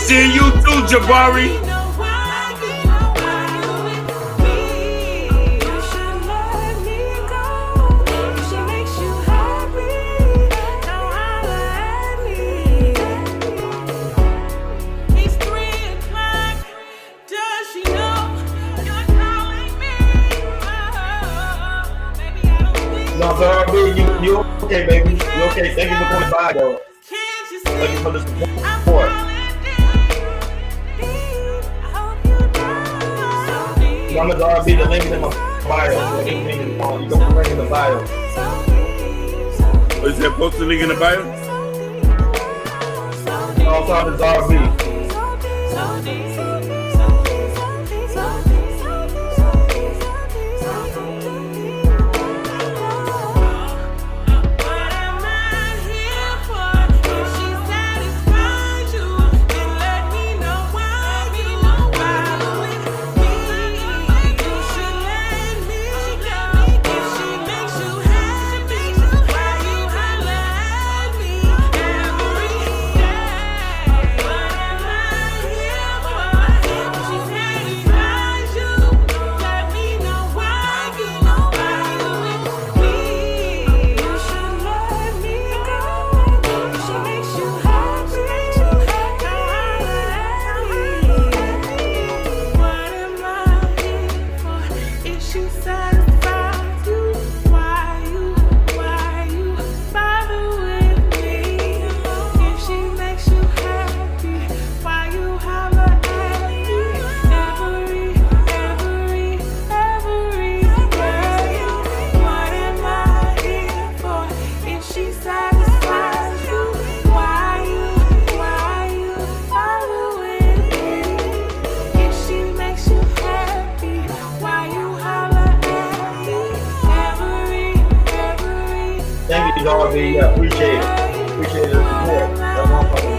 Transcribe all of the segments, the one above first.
seeing you too, Jabari. No, so you okay, baby? You okay? Thank you for coming by, though. Thank you for the support. Numbers RB, the link in my bio. You go to the link in the bio. Is that post the link in the bio? No, so it's RB. Thank you, RB. Yeah, appreciate it. Appreciate the support. That's one problem.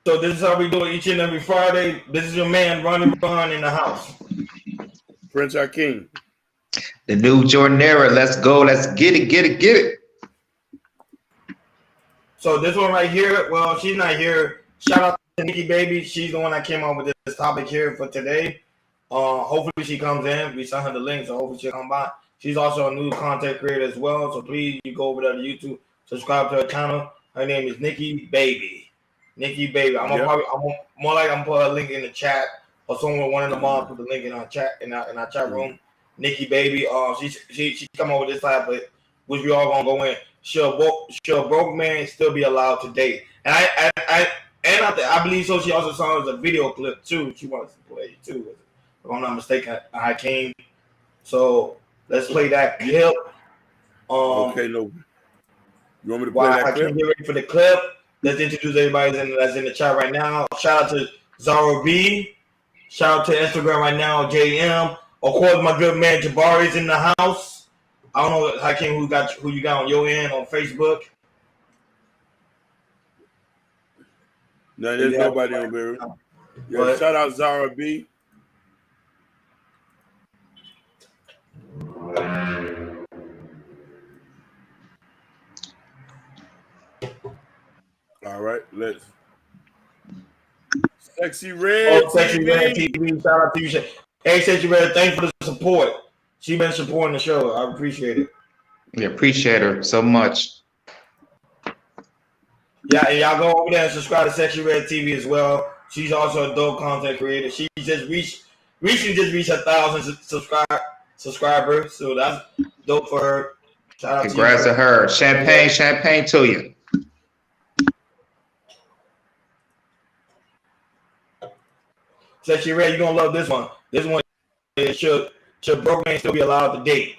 So this is how we do it each and every Friday. This is your man, Ronnie Ron, in the house. Prince Hakeem. The new Jordan era. Let's go. Let's get it, get it, get it. So this one right here, well, she's not here. Shout out to Nikki Baby. She's the one that came up with this topic here for today. Hopefully she comes in. We sent her the link, so hopefully she'll come by. She's also a new content creator as well. So please, you go over there to YouTube, subscribe to her channel. Her name is Nikki Baby. Nikki Baby. I'm gonna put a link in the chat, or someone, one of the moms put the link in our chat in our chat room. Nikki Baby. She come up with this type, but which we all gonna go in. Should a broke man still be allowed to date? And I believe so. She also saw us a video clip too. She wanted to play too, if I'm not mistaken. Hakeem. So let's play that clip. Okay, no. You want me to play that clip? Get ready for the clip. Let's introduce everybody that's in the chat right now. Shout out to Zara B. Shout out to Instagram right now, JM. Of course, my good man Jabari is in the house. I don't know, Hakeem, who you got on your end on Facebook. No, there's nobody on there. Yeah, shout out Zara B. All right, let's. Sexy Red. Oh, Sexy Red TV. Shout out to you. Hey, Sexy Red, thanks for the support. She's been supporting the show. I appreciate it. We appreciate her so much. Yeah, and y'all go over there and subscribe to Sexy Red TV as well. She's also a dope content creator. She just recently reached 1,000 subscribers, so that's dope for her. Shout out Congrats to her. Champagne to you. Sexy Red, you're gonna love this one. This one is should broke man still be allowed to date?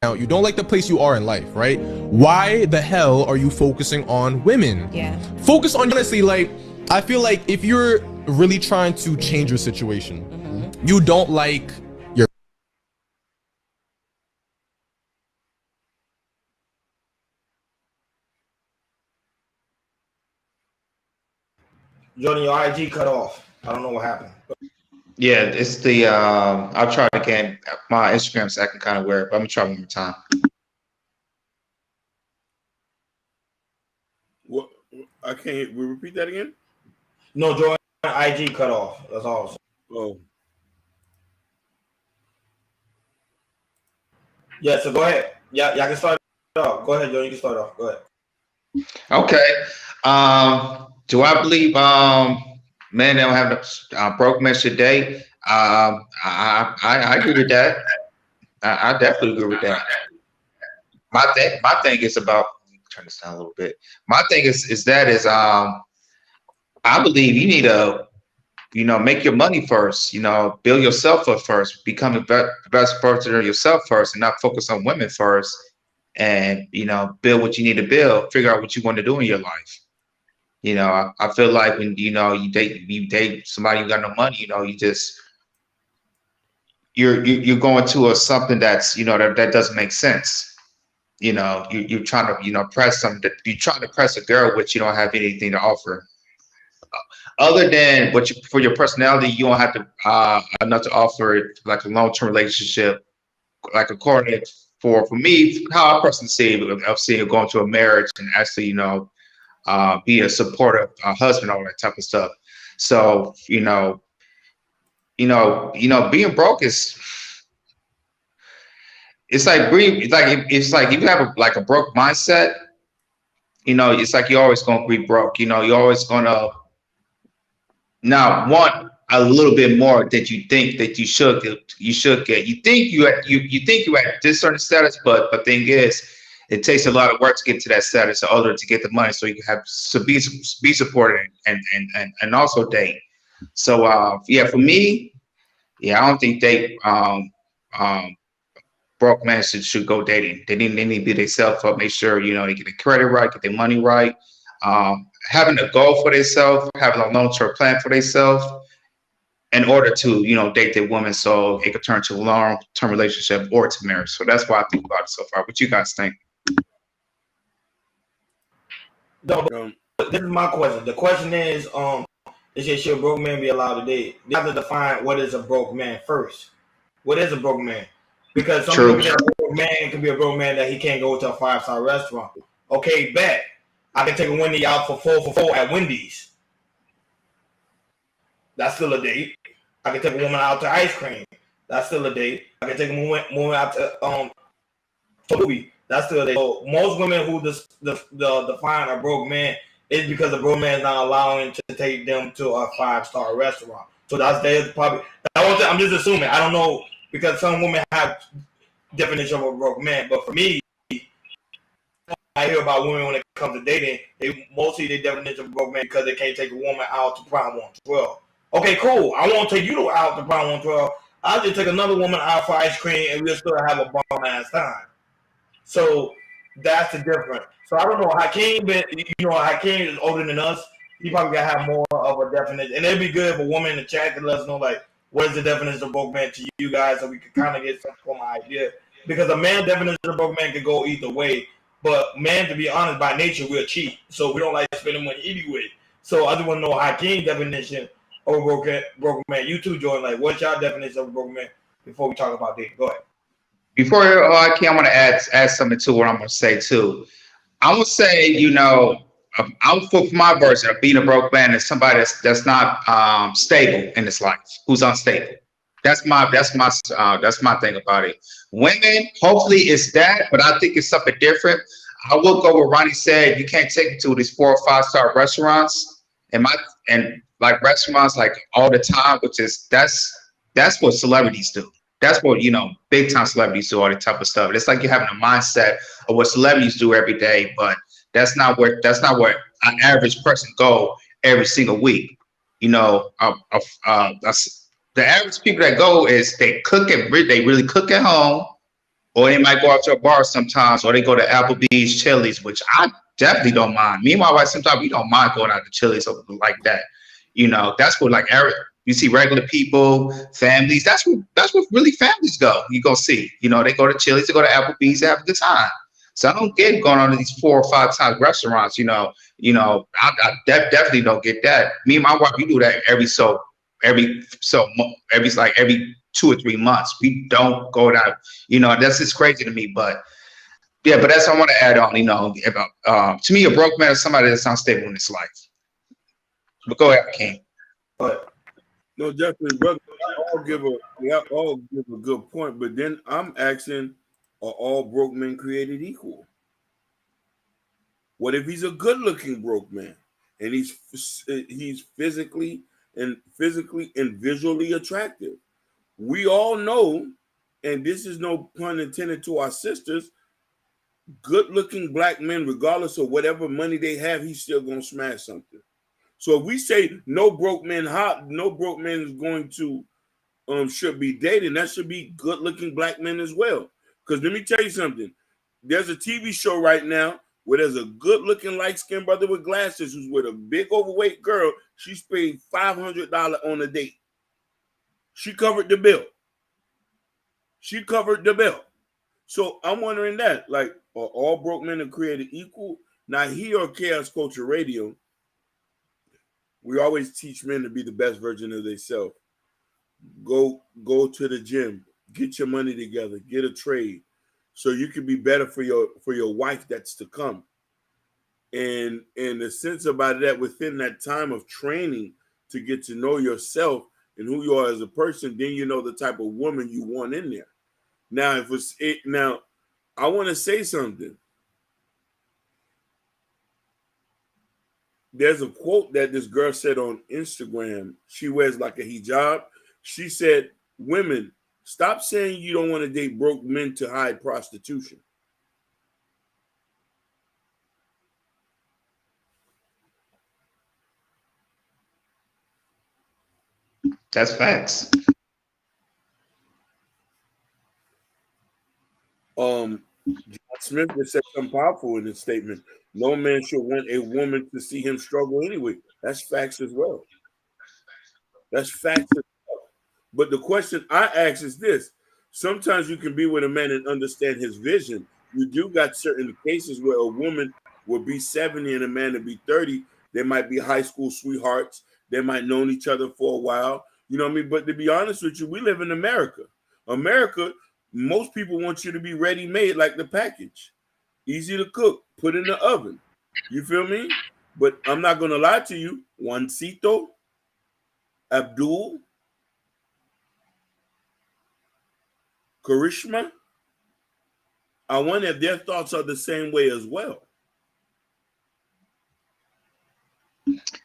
Now, you don't like the place you are in life, right? Why the hell are you focusing on women? Yeah. Focus on, honestly, like, I feel like if you're really trying to change your situation, You don't like your Jordan, your IG cut off. I don't know what happened. Yeah, it's the I'll try it again. My Instagram's acting kind of weird, but I'm gonna try one more time. What? I can't. We repeat that again? No, Jordan, IG cut off. That's all. Oh. Yeah, so go ahead. Yeah, y'all can start off. Go ahead, Jordan. You can start off. Go ahead. Okay. Do I believe men don't have broke men today? I agree with that. I definitely agree with that. My thing is about, let me turn this down a little bit. My thing is I believe you need to, make your money first, build yourself up first, become the best version of yourself first, and not focus on women first, and build what you need to build, figure out what you want to do in your life. I feel like when you date somebody who got no money, you're going to something that's that doesn't make sense. You're trying to press something, you're trying to press a girl which you don't have anything to offer. Other than for your personality, you don't have to enough to offer like a long-term relationship. Like according to, for me, how I personally see it, I've seen it going to a marriage and actually, be a supportive husband, all that type of stuff. So, being broke is, it's like if you have a broke mindset, it's like you're always gonna be broke. You're always gonna now want a little bit more that you think that you should get. You think you at this certain status, but the thing is, it takes a lot of work to get to that status in order to get the money, so you can have to be supported and also date. So yeah, for me, yeah, I don't think broke men should go dating. They need to be themselves up, make sure they get their credit right, get their money right. Having a goal for themselves, having a long-term plan for themselves in order to, date their woman so it could turn to a long-term relationship or to marriage. So that's what I think about it so far. What you guys think? No, this is my question. The question is should a broke man be allowed to date? You have to define what is a broke man first. What is a broke man? Because some people think a broke man can be a broke man that he can't go to a 5-star restaurant. Okay, bet. I can take a Wendy out for 4 for 4 at Wendy's. That's still a date. I can take a woman out to ice cream. That's still a date. I can take a woman out to movie. That's still a date. So most women who define a broke man is because the broke man is not allowing to take them to a 5-star restaurant. So that's probably. I'm just assuming. I don't know, because some women have definition of a broke man, but for me, I hear about women when it comes to dating, they mostly their definition of broke man because they can't take a woman out to Prime 112. Okay, cool. I won't take you out to Prime 112. I'll just take another woman out for ice cream and we'll still have a bomb ass time. So that's the difference. So I don't know. Hakeem, Hakeem is older than us. He probably gotta have more of a definition. And it'd be good if a woman in the chat could let us know, like, what is the definition of broke man to you guys, so we could kind of get some form of idea. Because a man definition of broke man could go either way. But man, to be honest, by nature, we're cheap. So we don't like spending money anyway. So I just want to know Hakeem's definition of a broke man. You too, Jordan. Like, what's your definition of a broke man before we talk about dating? Go ahead. Before Hakeem, I want to add something to what I'm going to say too. I'm going to say, I'm for my version of being a broke man is somebody that's not stable in his life, who's unstable. That's my thing about it. Women, hopefully it's that, but I think it's something different. I will go where Ronnie said, you can't take me to these 4 or 5-star restaurants and like restaurants like all the time, which is that's what celebrities do. That's what big time celebrities do, all that type of stuff. It's like you're having a mindset of what celebrities do every day, but that's not where an average person go every single week. The average people that go is they really cook at home, or they might go out to a bar sometimes, or they go to Applebee's, Chili's, which I definitely don't mind. Me and my wife, sometimes we don't mind going out to Chili's or like that. That's what like You see regular people, families. That's what really families go. You go see. You know, they go to Chili's, they go to Applebee's, they have a good time. So I don't get going on to these 4 or 5 times restaurants. I definitely don't get that. Me and my wife, we do that every 2 or 3 months. We don't go down. That's just crazy to me. But yeah, but that's what I want to add on. To me, a broke man is somebody that's unstable in his life. But go ahead, King. But no, definitely, brother. We all give a good point, but then I'm asking, are all broke men created equal? What if he's a good-looking broke man and he's physically and visually attractive? We all know, and this is no pun intended to our sisters, good-looking black men, regardless of whatever money they have, he's still gonna smash something. So if we say no broke men is going to should be dating, that should be good-looking black men as well. Because let me tell you something. There's a TV show right now where there's a good-looking light-skinned brother with glasses who's with a big overweight girl. She's paid $500 on a date. She covered the bill. So I'm wondering that, like, are all broke men are created equal? Now, here on Chaos Culture Radio, we always teach men to be the best version of themselves. Go to the gym, get your money together, get a trade, so you can be better for your wife that's to come. And the sense about that, within that time of training to get to know yourself and who you are as a person, then you know the type of woman you want in there. Now, now I want to say something. There's a quote that this girl said on Instagram. She wears like a hijab. She said, "Women, stop saying you don't want to date broke men to hide prostitution." That's facts. John Smith just said something powerful in his statement. No man should want a woman to see him struggle anyway. That's facts as well. But the question I ask is this. Sometimes you can be with a man and understand his vision. You do got certain cases where a woman will be 70 and a man will be 30. They might be high school sweethearts. They might known each other for a while. You know what I mean? But to be honest with you, we live in America. Most people want you to be ready-made, like the package. Easy to cook, put in the oven. You feel me? But I'm not going to lie to you. Juancito, Abdul, Karishma, I wonder if their thoughts are the same way as well.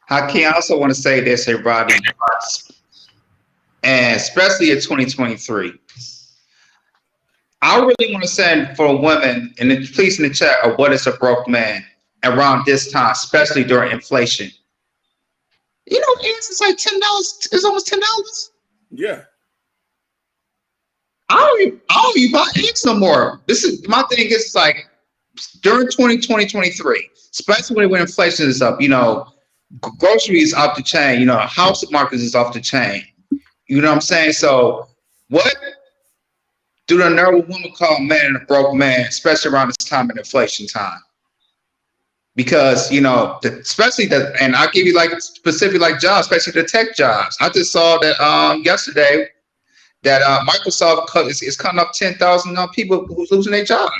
Hakeem, I also want to say this, hey, Robbie, and especially in 2023. I really want to send for women, and please in the chat, of what is a broke man around this time, especially during inflation. It's like $10. It's almost $10. Yeah. I don't even buy eggs no more. This is my thing. Is like during 2023, especially when inflation is up. Groceries off the chain. House markets is off the chain. You know what I'm saying? So what do the nervous woman call a man a broke man, especially around this time in inflation time? Because and I'll give you like specific like jobs, especially the tech jobs. I just saw that yesterday that Microsoft is cutting up 10,000 people who's losing their jobs.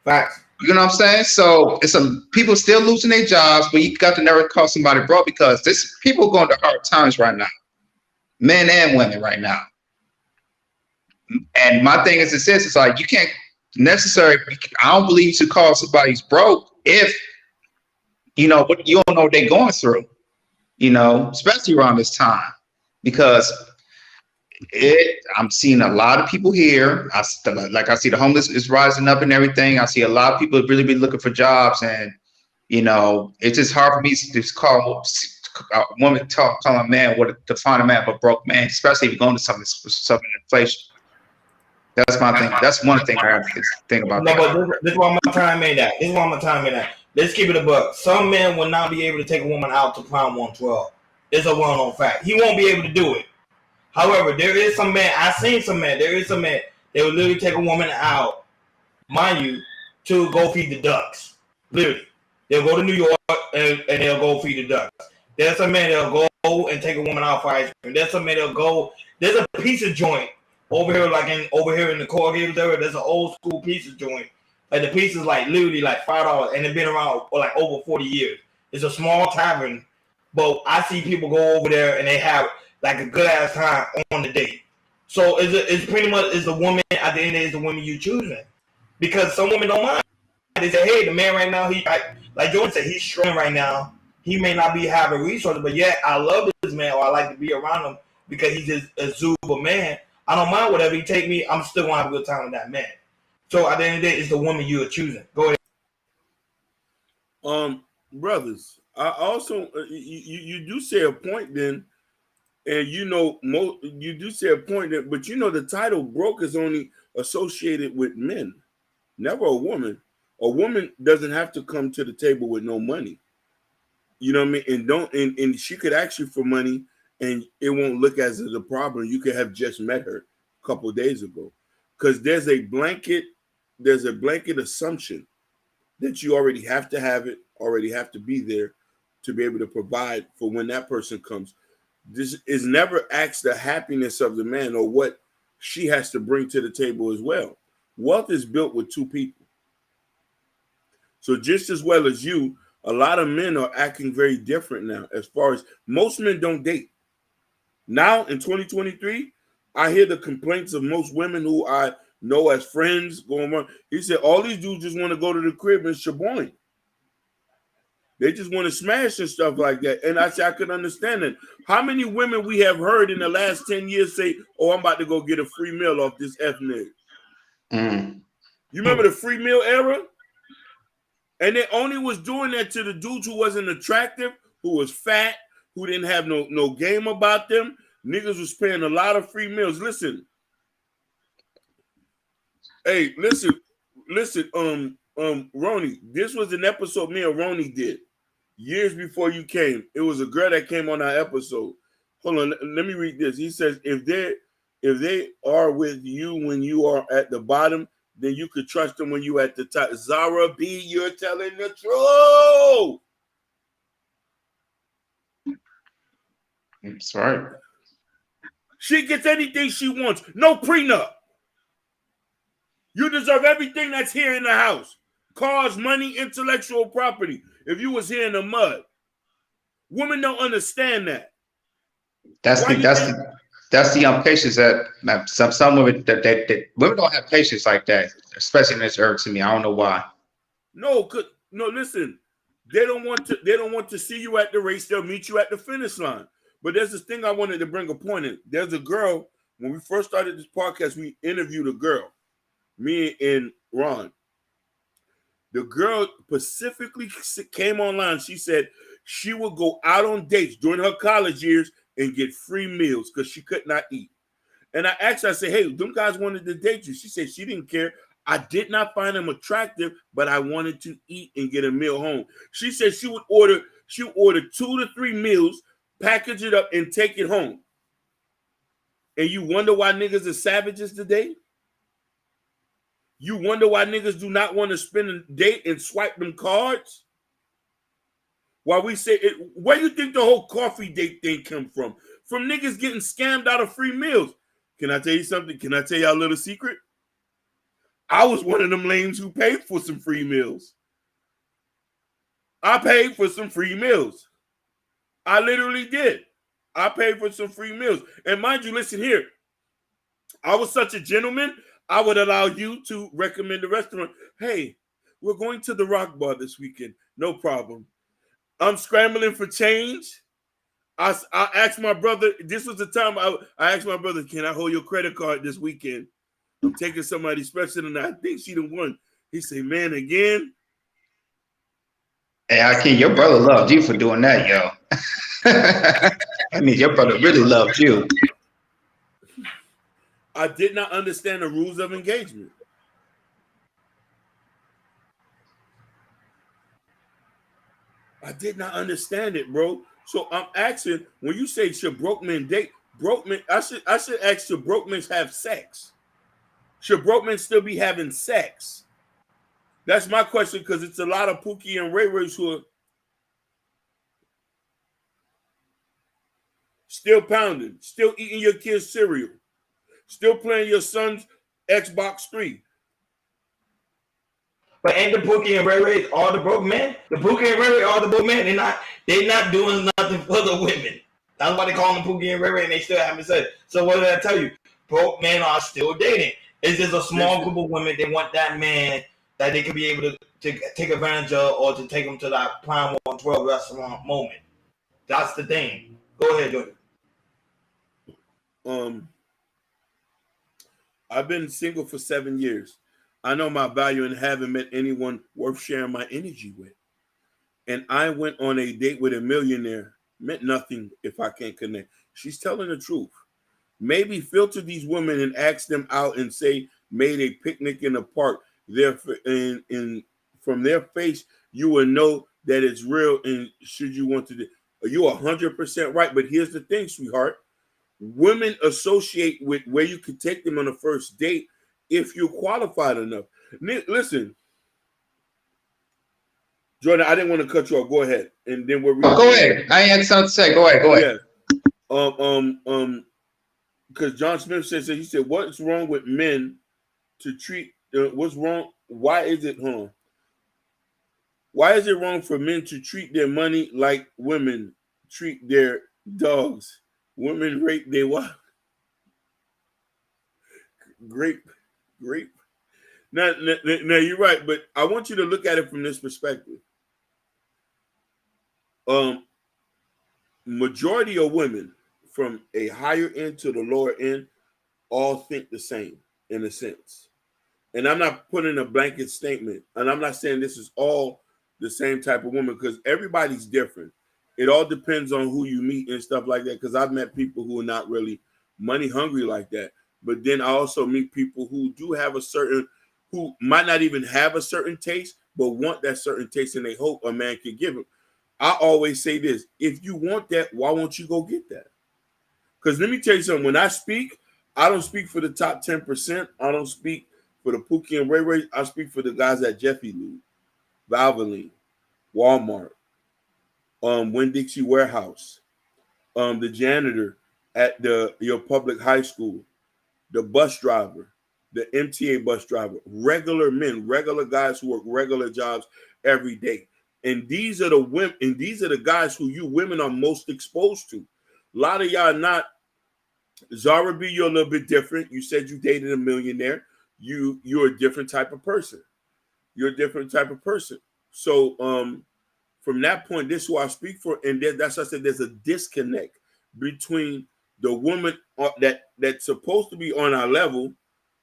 Facts. You know what I'm saying? So it's some people still losing their jobs, but you got to never call somebody broke, because people going to hard times right now, men and women right now. And my thing is this: it's like you can't necessarily. I don't believe you should call somebody's broke if you don't know what they're going through. Especially around this time, because I'm seeing a lot of people here. I see the homeless is rising up and everything. I see a lot of people really be looking for jobs, and it's just hard for me to call a woman, call a man what to define a man, but broke man, especially if you're going to something inflation. That's my thing. That's one thing I have to think about. No, but this is why I'm gonna time in that. Let's keep it a buck. Some men will not be able to take a woman out to Prime 112 It's a well-known fact. He won't be able to do it. However, there is some man. I've seen some man. There is some man. They will literally take a woman out, mind you, to go feed the ducks. Literally, they'll go to New York and they'll go feed the ducks. There's some man that'll go and take a woman out for ice cream. There's some man that'll go. There's a pizza joint over here, in the corrugated area. There's an old school pizza joint. Like the pizza's like literally like $5, and it's been around for like over 40 years. It's a small tavern, but I see people go over there and they have like a good ass time on the date. So it's pretty much is the woman at the end of the day is the woman you choosing, because some women don't mind. They say, hey, the man right now, he like Jordan said, he's struggling right now. He may not be having resources, but yet I love this man, or I like to be around him because he's just a Zuba man. I don't mind whatever he take me. I'm still gonna have a good time with that man. So at the end of the day, it's the woman you are choosing. Go ahead. Brothers, I also you do say a point then, and you do say a point that, but the title broke is only associated with men, never a woman. A woman doesn't have to come to the table with no money. You know what I mean? And she could ask you for money, and it won't look as a problem. You could have just met her a couple of days ago, because there's a blanket assumption that you already have to have it, already have to be there to be able to provide for when that person comes. This is never asked the happiness of the man or what she has to bring to the table as well. Wealth is built with two people. So just as well as you, a lot of men are acting very different now. As far as most men don't date. Now in 2023, I hear the complaints of most women who I know as friends going on. He said all these dudes just want to go to the crib and shaboing. They just want to smash and stuff like that. And I said I could understand it. How many women we have heard in the last 10 years say, "Oh, I'm about to go get a free meal off this F nigga." You remember the free meal era? And they only was doing that to the dudes who wasn't attractive, who was fat, who didn't have no game about them. Niggas was paying a lot of free meals. Listen. Hey, listen, Ronnie, this was an episode me and Ronnie did years before you came. It was a girl that came on our episode. Hold on, let me read this. He says, if they are with you when you are at the bottom, then you could trust them when you at the top. Zara B, you're telling the truth. That's right. She gets anything she wants. No prenup. You deserve everything that's here in the house. Cars, money, intellectual property. If you was here in the mud. Women don't understand that. That's the patience that some women that women don't have patience like that, especially in this era to me. I don't know why. No, listen. They don't want to see you at the race. They'll meet you at the finish line. But there's this thing I wanted to bring a point in. There's a girl, when we first started this podcast, we interviewed a girl, me and Ron. The girl specifically came online. She said she would go out on dates during her college years and get free meals because she could not eat. And I asked her, I said, hey, them guys wanted to date you. She said she didn't care. I did not find them attractive, but I wanted to eat and get a meal home. She said she would order 2 to 3 meals, package it up, and take it home. And you wonder why niggas are savages today? You wonder why niggas do not want to spend a date and swipe them cards? Why we say it, where do you think the whole coffee date thing come from? From niggas getting scammed out of free meals. Can I tell you something? Can I tell y'all a little secret? I was one of them lames who paid for some free meals. I paid for some free meals. I literally did. I paid for some free meals. And mind you, listen here. I was such a gentleman, I would allow you to recommend the restaurant. Hey, we're going to the Rock Bar this weekend. No problem. I'm scrambling for change. I asked my brother, this was the time I asked my brother, can I hold your credit card this weekend? I'm taking somebody special and I think she the one. He said, man, again? Hey, Hakeem, your brother loved you for doing that, yo. I mean, your brother really loved you. I did not understand the rules of engagement. I did not understand it, bro. So I'm asking, when you say should broke men date, broke men, I should ask, should broke men have sex? Should broke men still be having sex? That's my question, because it's a lot of Pookie and Ray Rays who are still pounding, still eating your kids' cereal, still playing your son's Xbox 3. But ain't the Pookie and Ray Ray all the broke men? The Pookie and Ray Ray all the broke men. They're not doing nothing for the women. That's why they call them Pookie and Ray Ray, and they still haven't said. So what did I tell you? Broke men are still dating. It's just a small group of women. They want that man that they could be able to take advantage of, or to take them to that Prime 112 restaurant moment. That's the thing. Go ahead, Jordan. I've been single for 7 years. I know my value and haven't met anyone worth sharing my energy with. And I went on a date with a millionaire. Meant nothing if I can't connect. She's telling the truth. Maybe filter these women and ask them out and say, made a picnic in the park. From their face, you will know that it's real. And should you want to do, you're 100% right. But here's the thing, sweetheart. Women associate with where you could take them on a first date if you're qualified enough. Listen, Jordan, I didn't want to cut you off. Go ahead, and then we're go ahead. I had something to say. Go ahead. Yeah. Because John Smith said, he said, "What's wrong with men to treat? What's wrong? Why is it Why is it wrong for men to treat their money like women treat their dogs? Women rape their wife. Grape. Now, you're right, but I want you to look at it from this perspective. Majority of women, from a higher end to the lower end, all think the same in a sense. And I'm not putting a blanket statement, and I'm not saying this is all the same type of woman, because everybody's different. It all depends on who you meet and stuff like that, because I've met people who are not really money hungry like that. But then I also meet people who do have who might not even have a certain taste, but want that certain taste, and they hope a man can give them. I always say this: if you want that, why won't you go get that? Because let me tell you something. When I speak, I don't speak for the top 10%. I don't speak for the Pookie and Ray Ray. I speak for the guys at Jiffy Lube, Valvoline, Walmart, Winn-Dixie Warehouse, the janitor at your public high school, the bus driver, the MTA bus driver, regular men, regular guys who work regular jobs every day. And these are the women, and these are the guys who you women are most exposed to. A lot of y'all not. Zara B, you're a little bit different. You said you dated a millionaire. You're a different type of person. You're a different type of person. So from that point, this is who I speak for. And that's why I said there's a disconnect between the woman that's supposed to be on our level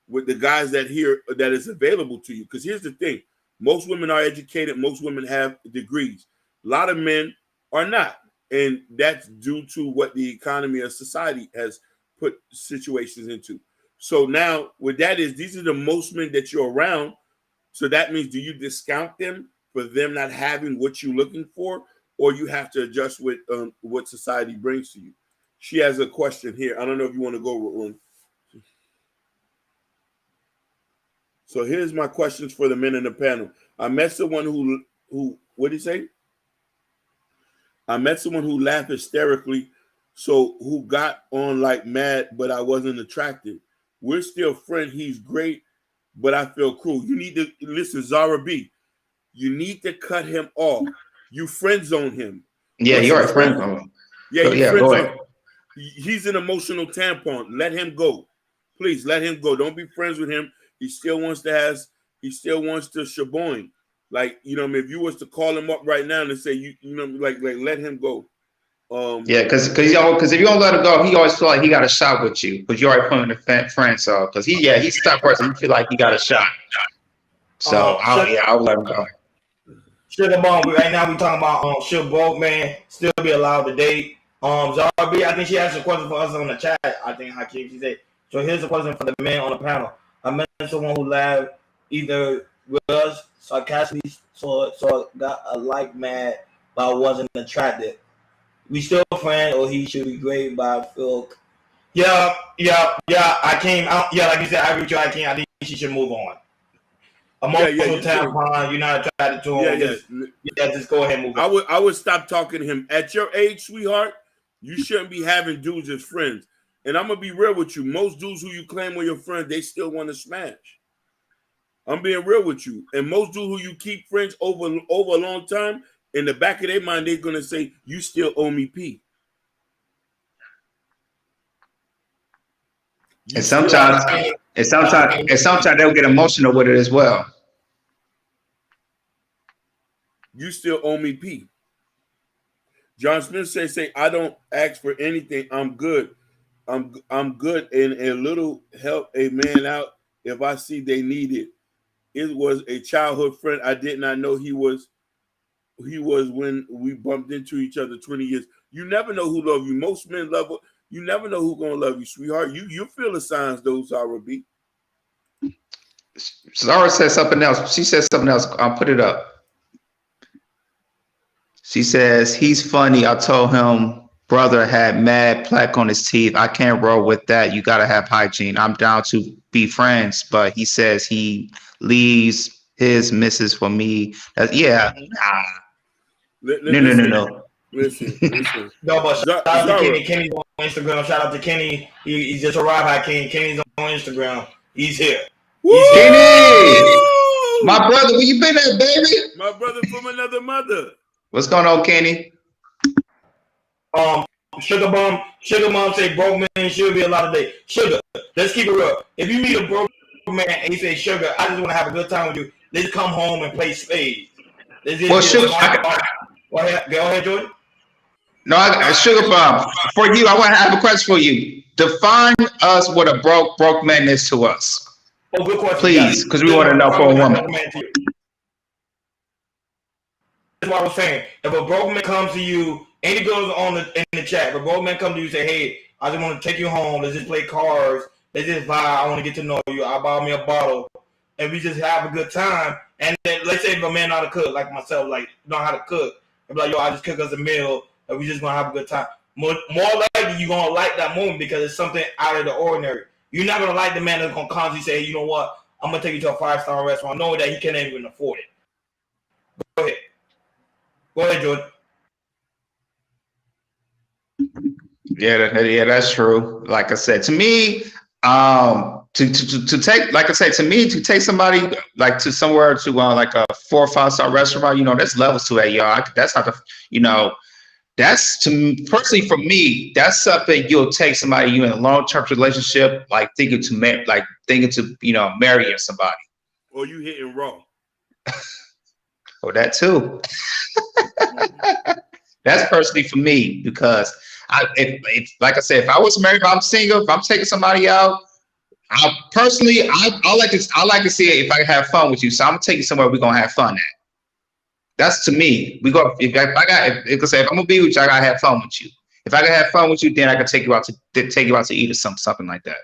with the guys that is available to you. Because here's the thing. Most women are educated. Most women have degrees. A lot of men are not. And that's due to what the economy of society has put situations into. So now what that is, these are the most men that you're around. So that means, do you discount them for them not having what you're looking for, or you have to adjust with what society brings to you? She has a question here. I don't know if you want to go with one. So here's my questions for the men in the panel. I met someone who what did he say? I met someone who laughed hysterically, so who got on like mad, but I wasn't attracted. We're still friends. He's great, but I feel cruel. You need to listen, Zara B. You need to cut him off. You friend zone him. Yeah, you're a friend zone. Yeah, go ahead. He's an emotional tampon. Let him go. Please let him go. Don't be friends with him. He still wants to shaboing. Like, you know, if you was to call him up right now and say, you know, like let him go. Yeah, because if you don't let him go, he always feel like he got a shot with you, because you already put him in the friend zone. Because he's the type of person you feel like he got a shot. So I'll let him go. Sugar Bomb, right now we talking about should broke man still be allowed to date? Zara B, I think she asked a question for us on the chat. I think Hakeem, she said. So here's a question for the men on the panel. I met someone who laughed either with us sarcastically, so got a like mad, but I wasn't attracted. We still friends, or he should be great by Phil. Yeah. I came out. Yeah, like you said, I agree with you. I think she should move on. Emotional tampon. You're not attracted to him. Just go ahead and move on. I would stop talking to him. At your age, sweetheart, you shouldn't be having dudes as friends. And I'm gonna be real with you. Most dudes who you claim are your friends, they still want to smash. I'm being real with you. And most dudes who you keep friends over a long time, in the back of their mind, they're gonna say, "You still owe me P." And sometimes they'll get emotional with it as well. You still owe me P. John Smith say, I don't ask for anything. I'm good. I'm good, and a little help a man out if I see they need it. It was a childhood friend. I did not know he was when we bumped into each other 20 years. You never know who love you. Most men love. You never know who's gonna love you, sweetheart. You feel the signs, those Zara B. Zara said something else. She said something else. I'll put it up. She says, he's funny. I told him brother had mad plaque on his teeth. I can't roll with that. You got to have hygiene. I'm down to be friends, but he says he leaves his missus for me. Yeah. No. Listen. No, but shout out to Kenny. Kenny's on Instagram. Shout out to Kenny. He's just arrived at Kenny. Kenny's on Instagram. He's here. Kenny! My brother, where you been at, baby? My brother from another mother. What's going on, Kenny? Sugar Mom say broke man should be a lot of days. Sugar, let's keep it real. If you meet a broke man and you say, Sugar, I just want to have a good time with you, let's come home and play spades. Well, Sugar, go ahead, Jordan. No, Sugar Bomb. For you, I want to have a question for you. Define us what a broke man is to us. Oh, good question. Please, because we want to know for a woman. That's what I was saying. If a broke man comes to you, any girls in the chat, if a broke man comes to you and say, hey, I just want to take you home, let's just play cards, let's just vibe, I want to get to know you, I'll buy me a bottle, and we just have a good time. And then let's say if a man know how to cook, like myself, like know how to cook, and be like, yo, I just cook us a meal, and we just gonna have a good time. More likely you're gonna like that moment because it's something out of the ordinary. You're not gonna like the man that's gonna constantly say, hey, you know what, I'm gonna take you to a 5-star restaurant, knowing that he can't even afford it. Go ahead, Jordan. Yeah, that's true. Like I said, to me, to take, like I said, to me, to take somebody like to somewhere to like a 4 or 5-star restaurant, there's levels to that, y'all. That's not the, that's personally for me, that's something you'll take somebody you in a long-term relationship, like thinking to marrying somebody. Or you hitting raw. Oh, that too. That's personally for me because if like I said, if I was married, if I'm single, if I'm taking somebody out, I like to see it if I can have fun with you. So I'm gonna take you somewhere we're gonna have fun at. That's to me. If I'm gonna be with you, I gotta have fun with you. If I can have fun with you, then I can take you out to eat or something like that.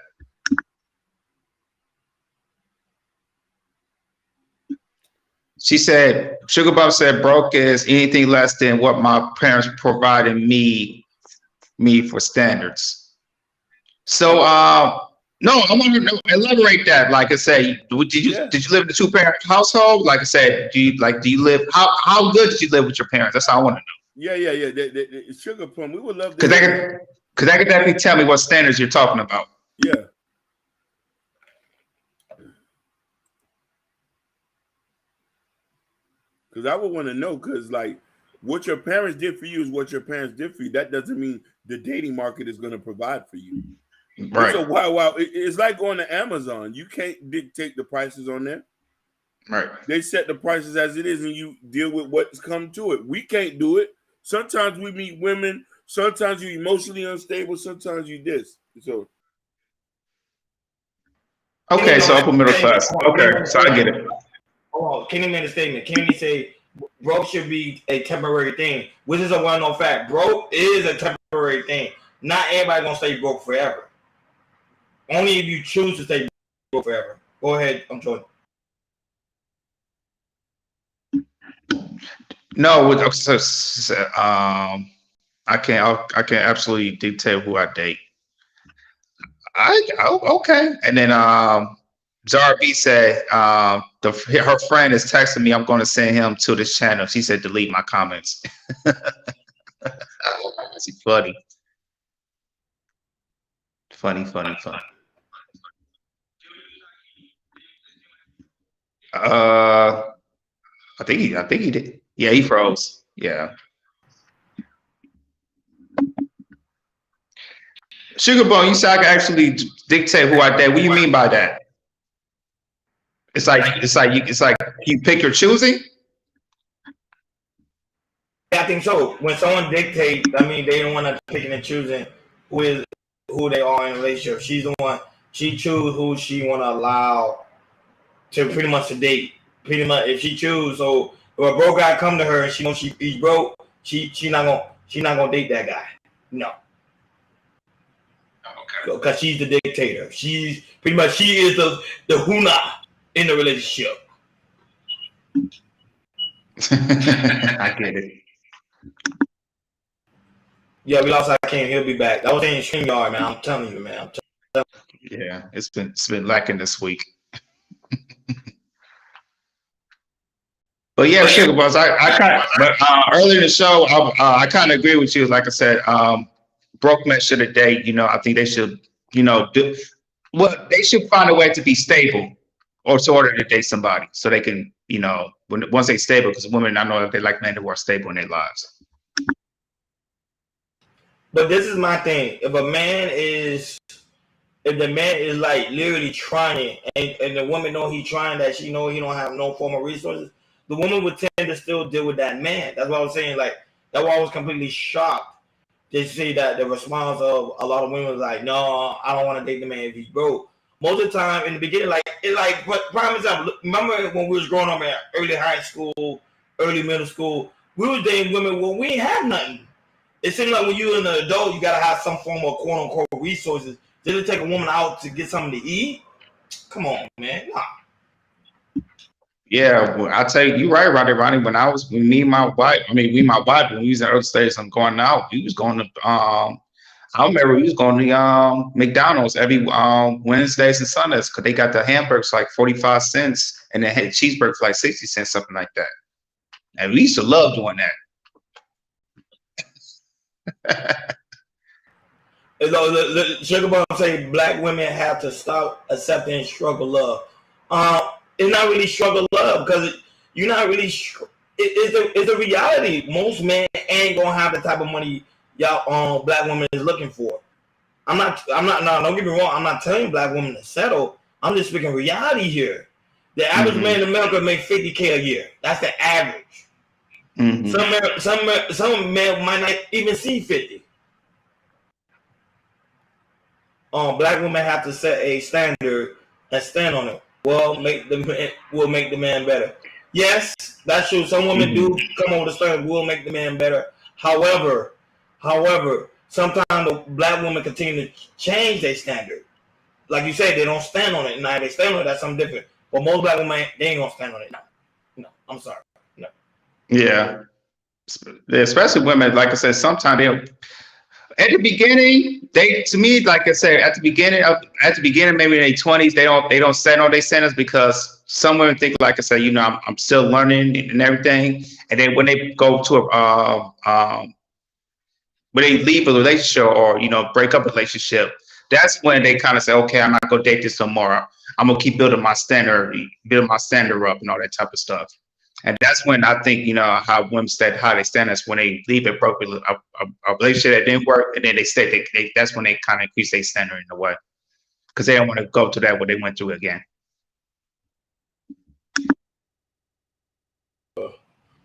She said, Sugar Bob said, broke is anything less than what my parents provided me for standards. So, no, I want to elaborate that. Like I said, did you live in a 2-parent household? Like I said, do you live? How good did you live with your parents? That's all I want to know. Yeah. The Sugar Plum, we would love to. Because that could definitely tell me what standards you're talking about. Yeah. Because I would want to know, because like what your parents did for you is what your parents did for you. That doesn't mean the dating market is going to provide for you. Right. So wow, it's like going to Amazon. You can't dictate the prices on there. Right. They set the prices as it is, and you deal with what's come to it. We can't do it. Sometimes we meet women. Sometimes you emotionally unstable. Sometimes you this. So. Okay, so upper middle class. Okay, so I get it. Oh, Kenny made a statement. Kenny say broke should be a temporary thing, which is a well-known fact. Broke is a temporary thing. Not everybody gonna stay broke forever. Only if you choose to stay broke forever. Go ahead, I'm Jordan. No, I can't absolutely dictate who I date. Okay. And then Zara B said her friend is texting me. I'm going to send him to this channel. She said delete my comments. It's funny. Funny. I think he did. Yeah, he froze. Yeah. Sugar Bone, you said I can actually dictate who I date. What do you mean by that? It's like you pick your choosing. I think so. When someone dictates, I mean, they don't want to picking and choosing who they are in a relationship. She's the one. She choose who she want to allow to pretty much to date. Pretty much, if she choose, so if a broke guy come to her and she knows he's broke, she not gonna date that guy. No. Okay. Because she's the dictator. She's pretty much she is the huna in the relationship. I get it. Yeah, we lost our King. He'll be back. That was in StreamYard, man. I'm telling you, man. Yeah, it's been lacking this week. But yeah, Sugar Buzz, earlier in the show, I kind of agree with you. Like I said, broke men should have date. You know, I think they should, they should find a way to be stable, or in order to date somebody, so they can, once they stable, because women, I know they like men who are stable in their lives. But this is my thing. If the man is like literally trying, and the woman know he's trying, that she know he don't have no form of resources, the woman would tend to still deal with that man. That's what I was saying. Like, that's why I was completely shocked to see that the response of a lot of women was like, no, I don't want to date the man if he's broke. Most of the time in the beginning, prime example, remember when we was growing up in early high school, early middle school, we was dating women when we ain't have nothing. It seems like when you're an adult, you gotta have some form of quote unquote resources. Did it take a woman out to get something to eat? Come on, man. Nah. Yeah, well, I tell you, you're right, Ronnie. When my wife, when we was in early stages, I'm going out. We was going to I remember we was going to McDonald's every Wednesdays and Sundays, because they got the hamburgers like 45 cents and they had cheeseburgers like 60 cents, something like that. And we used to love doing that. Sugar Bone say black women have to stop accepting struggle love. It's not really struggle love, because you're not really. It's a reality. Most men ain't gonna have the type of money y'all black women is looking for. I'm not. No, don't get me wrong. I'm not telling black women to settle. I'm just speaking reality here. The average man in America make $50K a year. That's the average. Mm-hmm. Some men might not even see 50. Black women have to set a standard and stand on it. We'll make the man better. Yes, that's true. Some women do come over the standard. We'll make the man better. However, sometimes the black women continue to change their standard. Like you said, they don't stand on it. Now they stand on it, that's something different. But most black women, they ain't gonna stand on it. No, I'm sorry. No. Yeah, especially women. Like I said, sometimes they. At the beginning, to me, like I said, at the beginning, maybe in their 20s, they don't stand on their standards, because some women think, like I said, I'm still learning and everything. And then when they go to when they leave a relationship or break up a relationship, that's when they kind of say, okay, I'm not gonna date this no more. I'm gonna keep building my standard up and all that type of stuff. And that's when I think, how women how they stand. That's when they leave a relationship that didn't work, and then that's when they kind of increase their standard in a way, because they don't want to go to that what they went through again.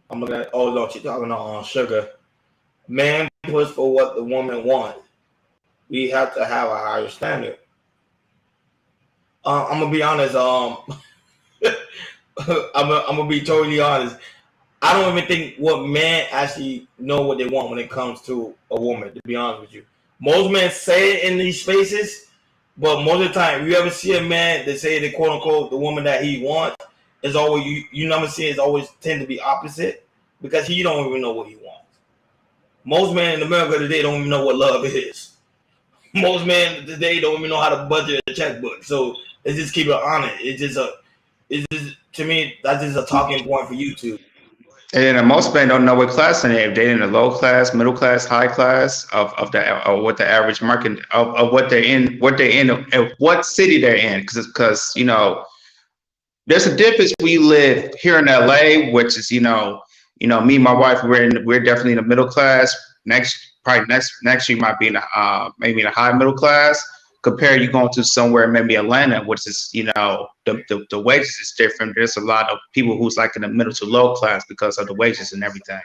I'm looking at, oh no, she's talking on Sugar. Man push for what the woman wants. We have to have a higher standard. I'm gonna be honest. I'm gonna be totally honest. I don't even think what men actually know what they want when it comes to a woman. To be honest with you, most men say it in these spaces, but most of the time, you ever see a man that say the quote unquote the woman that he wants is always you never see it's always tend to be opposite, because he don't even know what he wants. Most men in America today don't even know what love is. Most men today don't even know how to budget a checkbook. So let's just keep it honest. It's just to me that's just a talking point for YouTube. And then most men don't know what class they're in. If they're in the low class, middle class, high class of what the average market of what they're in, of what city they're in. Because there's a difference. We live here in LA, which is me and my wife, we're definitely in the middle class. Next year might be in maybe in a high middle class. Compare you going to somewhere maybe Atlanta, which is the wages is different. There's a lot of people who's like in the middle to low class because of the wages and everything.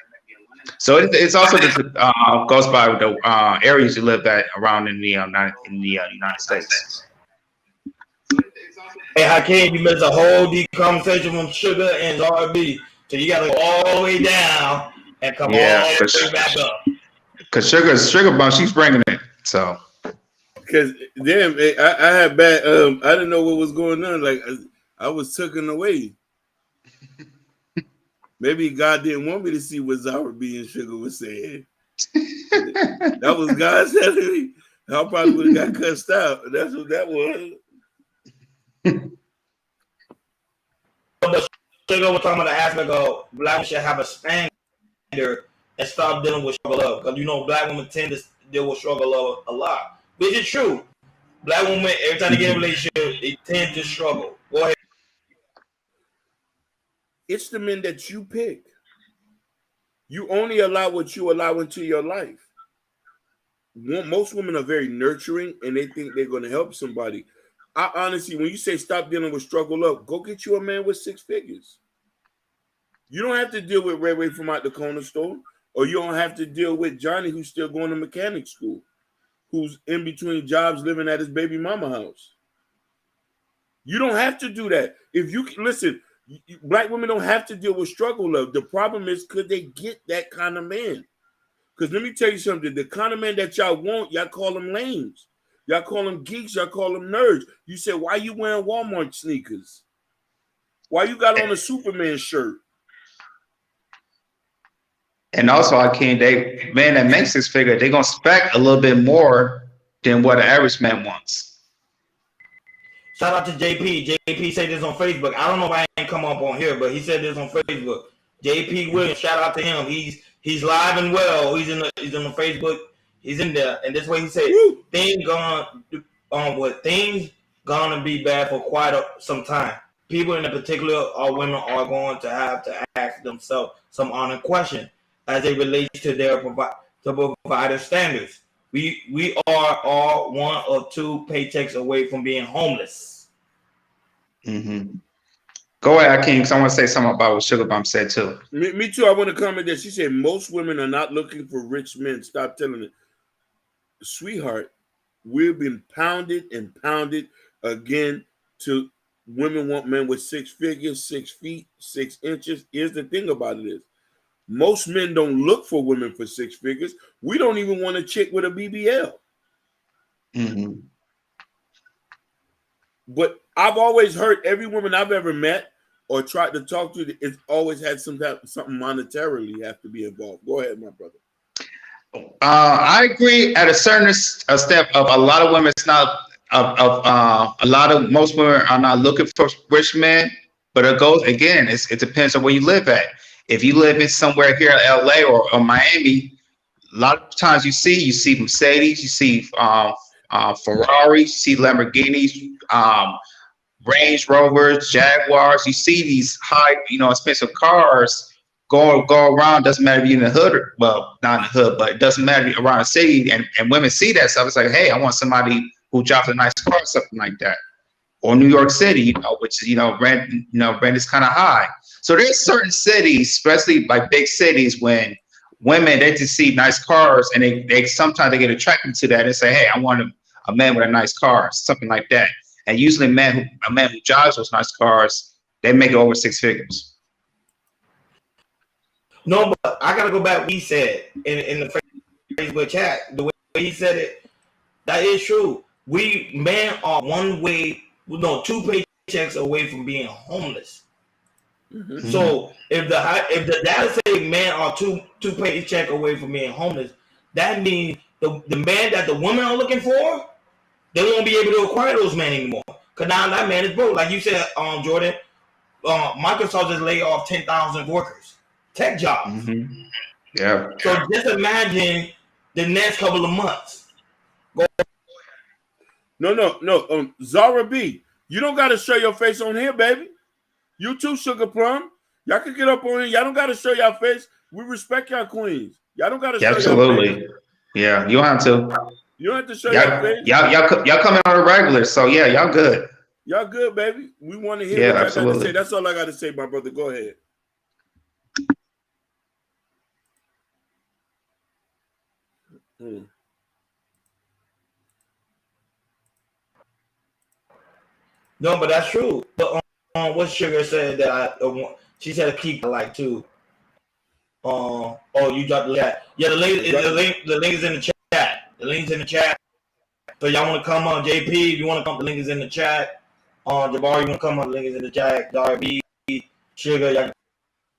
So it's also goes by the areas you live at around in the United States. Hey, Hakeem, you missed a whole deep conversation from Sugar and R&B. So you gotta go all the way down and come all the way back up. Because Sugar Bump, she's bringing it. So. Because damn, I had bad. I didn't know what was going on. Like I was taken away. Maybe God didn't want me to see what Zara B and Sugar was saying. That was God telling me. I probably would have got cussed out. That's what that was. But Sugar was talking about the aspect of black women should have a standard and stop dealing with struggle love. Because black women tend to deal with struggle love a lot. Which is true. Black women, every time they get in a relationship, they tend to struggle. Go ahead. It's the men that you pick. You only allow what you allow into your life. Most women are very nurturing and they think they're going to help somebody. I honestly, when you say stop dealing with struggle love, go get you a man with 6 figures. You don't have to deal with Ray Ray from out the corner store, or you don't have to deal with Johnny who's still going to mechanic school, who's in between jobs living at his baby mama house. You don't have to do that. If you listen, black women don't have to deal with struggle love. The problem is, could they get that kind of man? Because let me tell you something, the kind of man that y'all want, y'all call them lames. Y'all call them geeks, y'all call them nerds. You say, why you wearing Walmart sneakers? Why you got on a Superman shirt? And also, man that makes 6 figure, they're gonna spec a little bit more than what an average man wants. Shout out to JP. JP said this on Facebook. I don't know if I ain't come up on here, but he said this on Facebook. JP Williams, shout out to him. He's live and well. He's in the Facebook. He's in there, and this way he said things gonna be bad for quite some time. People in particular, or women, are going to have to ask themselves some honest question as it relates to their provider standards. We are all 1 or 2 paychecks away from being homeless. Mm-hmm. Go ahead, King, because I want to say something about what Sugar Bump said too. Me too. I want to comment that she said most women are not looking for rich men. Stop telling it. Sweetheart, we've been pounded and pounded again to women want men with 6 figures, 6 feet, 6 inches. Here's the thing about it is, most men don't look for women for 6 figures. We don't even want a chick with a BBL. Mm-hmm. But I've always heard every woman I've ever met or tried to talk to, it's always had something monetarily have to be involved. Go ahead, my brother. I agree at a certain step of a lot of women. It's not most women are not looking for rich men, but it goes again. It depends on where you live at. If you live in somewhere here in LA or Miami, a lot of times you see Mercedes, you see Ferraris, you see Lamborghinis, Range Rovers, Jaguars. You see these high, expensive cars go around. Doesn't matter if you're in the hood, not in the hood, but it doesn't matter around the city. And women see that stuff. It's like, hey, I want somebody who drives a nice car, something like that. Or New York City, which is rent is kind of high. So there's certain cities, especially like big cities, when women they just see nice cars and they sometimes they get attracted to that and say, hey, I want a man with a nice car, something like that. And usually a man who drives those nice cars, they make it over 6 figures. No, but I gotta go back what he said in the Facebook chat. The way he said it, that is true. We men are 2 paychecks away from being homeless. Mhm. So if the data say men are two paycheck away from being homeless, that means the man that the women are looking for, they won't be able to acquire those men anymore. Cause now that man is broke. Like you said, Jordan, Microsoft just laid off 10,000 workers, tech jobs. Mm-hmm. Yeah. So just imagine the next couple of months. No. Zara B, you don't got to show your face on here, baby. You too, Sugar Plum. Y'all can get up on here. Y'all don't got to show your face. We respect y'all queens. Y'all don't got to show your face. Absolutely. Yeah, you don't have to. You don't have to show your face. Y'all coming on a regular, so yeah, y'all good. Y'all good, baby. We want to hear Yeah, what y'all got absolutely. to say. That's all I got to say, my brother. Go ahead. No, but that's true. But what Sugar said that she said a key I like too. Oh, you dropped the link. Yeah, the link is in the chat. The link's in the chat. So y'all want to come on, JP? If you want to come, the link is in the chat. Jabari, you want to come on? The link is in the chat. Darby, Sugar, y'all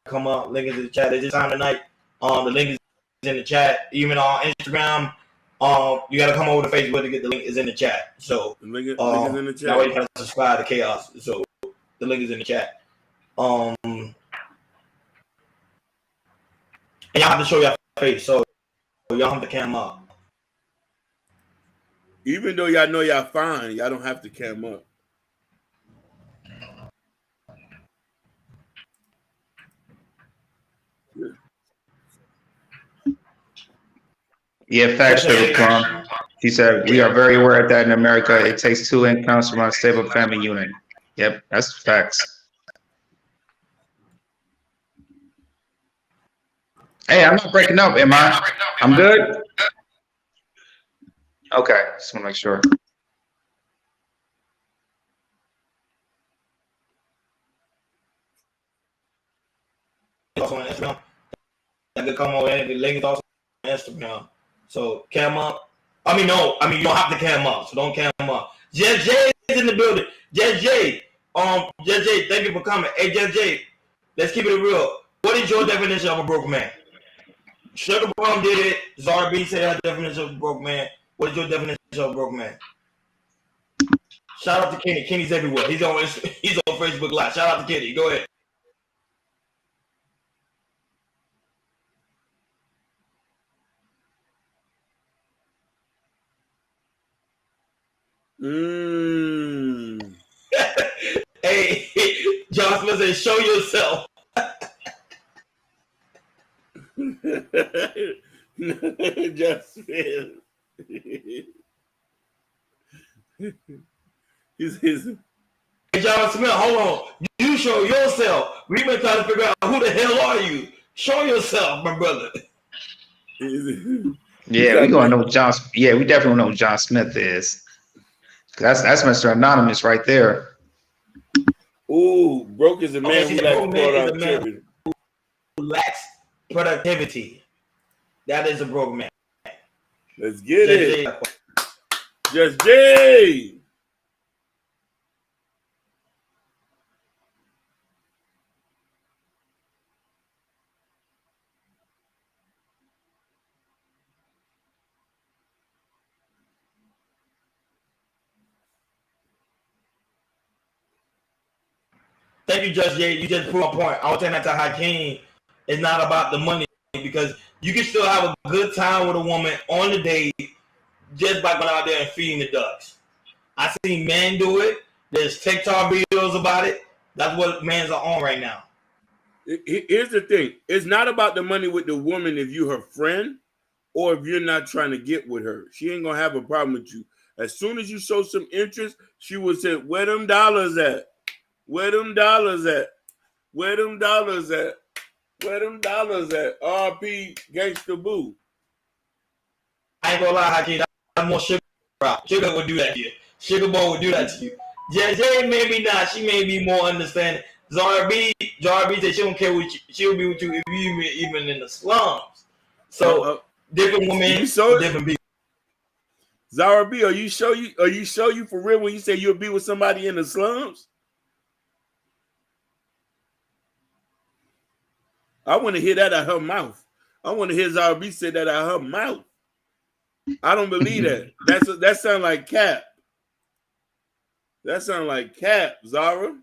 come up. Link is in the chat. It's this time tonight. The link is in the chat. Even on Instagram, you got to come over to Facebook to get the link. Is in the chat. So the link is in the chat. Now you can subscribe to Chaos. So the link is in the chat. And y'all have to show your face. So y'all have to cam up. Even though y'all know y'all fine, y'all don't have to cam up. Yeah, facts, Sugar Plum. He said, we are very aware of that in America. It takes two incomes to run a stable family unit. Yep, that's facts. Hey, I'm not breaking up, am I? I'm good? Okay, just want to make sure. Also on Instagram. That could come over and the link is also on Instagram. So cam up. You don't have to cam up, so don't cam up. Jess J is in the building. Jess J, thank you for coming. Hey, Jess J, let's keep it real. What is your definition of a broke man? Sugar Plum did it. Zara B said her definition of a broke man. What is your definition of a broke man? Shout out to Kenny. Kenny's everywhere. He's on Facebook Live. Shout out to Kenny. Go ahead. Hey, John Smith said, show yourself. Just Smith. Hey, John Smith, hold on. You show yourself. We've been trying to figure out who the hell are you. Show yourself, my brother. Yeah, we gonna know John. Yeah, we definitely know who John Smith is. That's Mr. Anonymous right there. Ooh, broke is a man who lacks productivity. That is a broke man. Let's get it. Just Jay. Thank you, Judge Jay. You just proved my point. I was saying that to Hakeem. It's not about the money because you can still have a good time with a woman on the date just by going out there and feeding the ducks. I seen men do it. There's TikTok videos about it. That's what men are on right now. Here's the thing. It's not about the money with the woman if you're her friend or if you're not trying to get with her. She ain't going to have a problem with you. As soon as you show some interest, she will say, where them dollars at? Where them dollars at? Where them dollars at? Where them dollars at? RP Gangsta Boo. I ain't gonna lie, Hakeem. I'm more Sugar. Sugar would do that to you. Sugar Boy would do that to you. Jay maybe not. She may be more understanding. Zara B said she don't care what you, she'll be with you if you even in the slums. So different women, different people. Zara B, are you sure you for real when you say you'll be with somebody in the slums? I want to hear that out her mouth. I want to hear Zara B say that out her mouth. I don't believe that. That sounds like cap. That sounds like cap, Zara.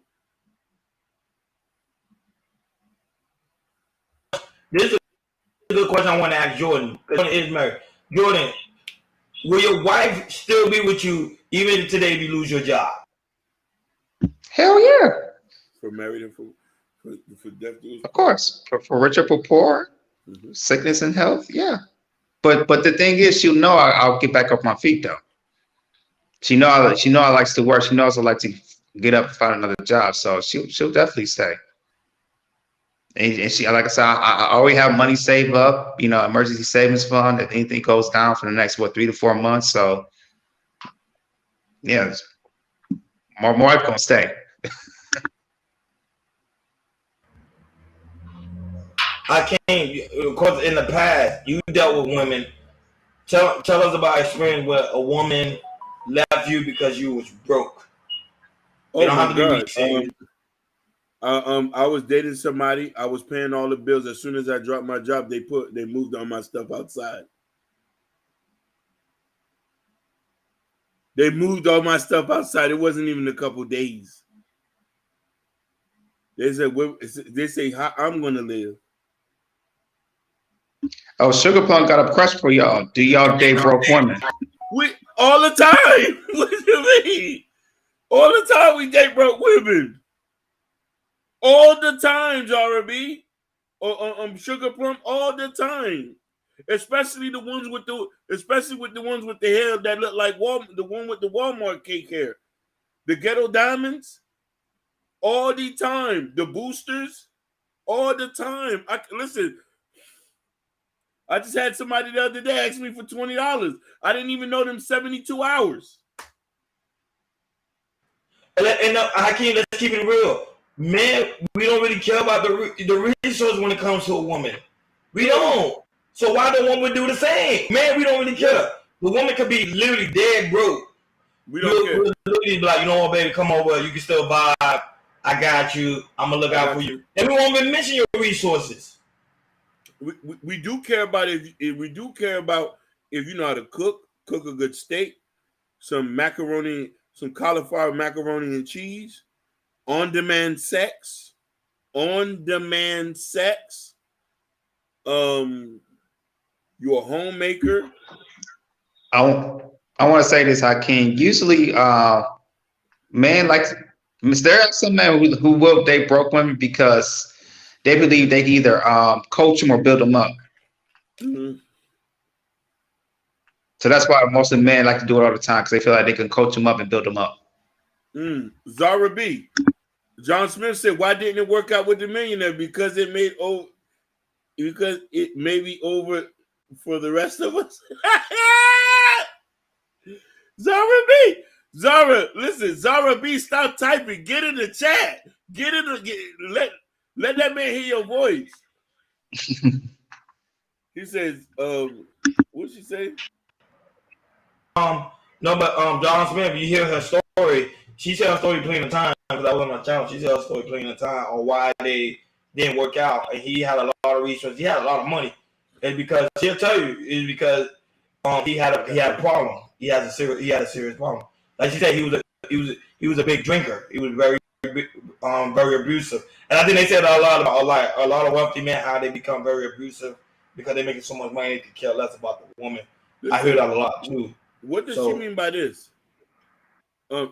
This is a good question I want to ask Jordan. Jordan is married. Jordan, will your wife still be with you even today if you lose your job? Hell yeah. For married and for deaf. Of course. For rich or for poor, sickness and health, yeah. But the thing is, she'll know I'll get back up my feet though. She know I likes to work. She knows I like to get up and find another job. So she'll definitely stay. And she, like I said, I already have money saved up, emergency savings fund if anything goes down for the next 3 to 4 months. So yeah, my wife gonna stay. I can't, of course, in the past, you dealt with women. Tell us about experience where a woman left you because you was broke. Oh my God. I was dating somebody. I was paying all the bills. As soon as I dropped my job, they moved all my stuff outside. They moved all my stuff outside. It wasn't even a couple days. They say how I'm gonna live. Oh, Sugar Plum got a question for y'all. Do y'all date broke women? All the time. What do you mean? All the time we date broke women. All the time, JRB. Sugar Plum, all the time. Especially the ones with the hair that look like the one with the Walmart cake hair. The ghetto diamonds. All the time. The boosters. All the time. Listen. I just had somebody the other day ask me for $20. I didn't even know them 72 hours. And Hakeem, let's keep it real. Men, we don't really care about the resources when it comes to a woman. We don't. So why the woman do the same? Man, we don't really care. The woman could be literally dead broke. We don't care. We'll literally be like, you know what, baby, come over. You can still vibe. I got you. I'm going to look out for you. And we won't even mention your resources. We do care about if you know how to cook a good steak, some macaroni, some cauliflower macaroni and cheese, on-demand sex, you're a homemaker. I want to say this, Hakeem. Usually, men there are some men who will date broke women because they believe they can either coach them or build them up. Mm-hmm. So that's why most of the men like to do it all the time, because they feel like they can coach them up and build them up. Zara B. John Smith said, "Why didn't it work out with the millionaire? Because it may be over for the rest of us." Zara B. Listen, Zara B. Stop typing. Get in the chat. Let that man hear your voice. He says, what'd she say? No, but John Smith, you hear her story. She said her story plenty of time because I was on my channel. She said her story plenty of time on why they didn't work out. And he had a lot of resources. He had a lot of money. And because she'll tell you, it's because he had a problem. He had a serious problem. Like she said, he was a big drinker. He was very abusive. And I think they said a lot of wealthy men how they become very abusive because they're making so much money they could care less about the woman. I hear that a lot too. What does she mean by this? I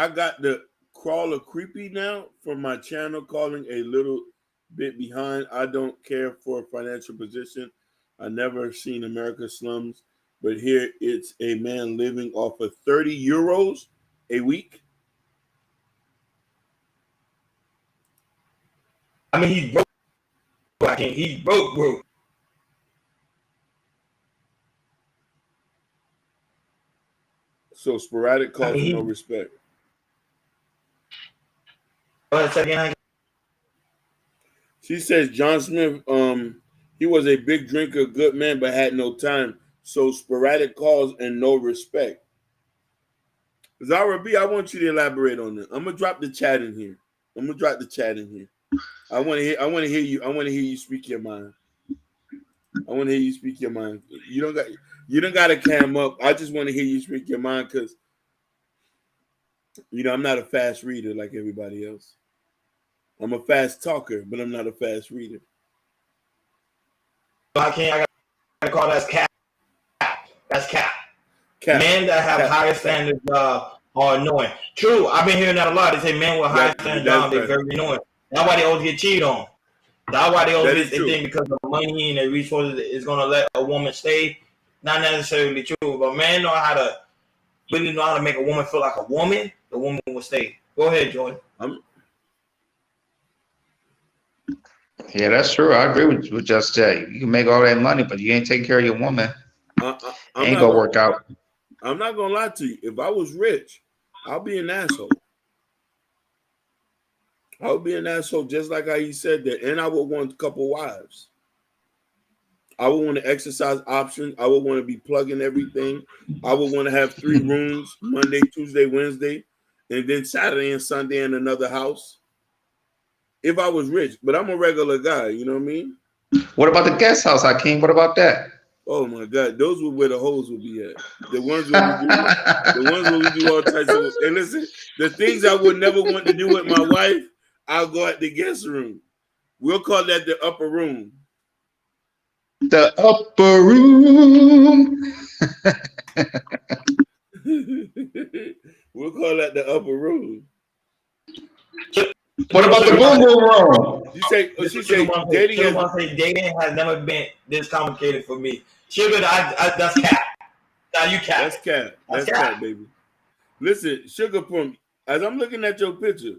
got the crawler creepy now from my channel, calling a little bit behind. I don't care for a financial position. I never seen America's slums, but here it's a man living off of 30 euros a week. I mean, he's broke. He's broke. So sporadic calls and no respect. She says John Smith, he was a big drinker, good man, but had no time. So sporadic calls and no respect. Zara B, I want you to elaborate on this. I'm gonna drop the chat in here. I want to hear you. I want to hear you speak your mind. I want to hear you speak your mind. You don't got to cam up. I just want to hear you speak your mind because I'm not a fast reader like everybody else. I'm a fast talker, but I'm not a fast reader. I gotta call that cap. That's cap. Cap. Men that have Cap. higher standards are annoying. True, I've been hearing that a lot. They say men with higher standards they're very annoying. That's why they always get cheated on. That's why they always think because of money and their resources is gonna let a woman stay. Not necessarily true, but men know how to make a woman feel like a woman. The woman will stay. Go ahead, Jordan. Yeah, that's true. I agree with Just Jay. You can make all that money, but you ain't taking care of your woman. Ain't gonna work out. I'm not gonna lie to you. If I was rich, I'll be an asshole. I would be an asshole just like how he said that. And I would want a couple wives. I would want to exercise options. I would want to be plugging everything. I would want to have 3 rooms, Monday, Tuesday, Wednesday, and then Saturday and Sunday in another house. If I was rich, but I'm a regular guy, you know what I mean? What about the guest house, Hakeem? What about that? Oh my God, those were where the hoes would be at. The ones where we do all types of. And listen, the things I would never want to do with my wife, I'll go at the guest room. We'll call that the upper room. The upper room. We'll call that the upper room. What about the boom boom room? Dating has never been this complicated for me. Sugar, that's cap. Now you cap. That's cap. That's cap, baby. Listen, Sugar Plum, as I'm looking at your picture,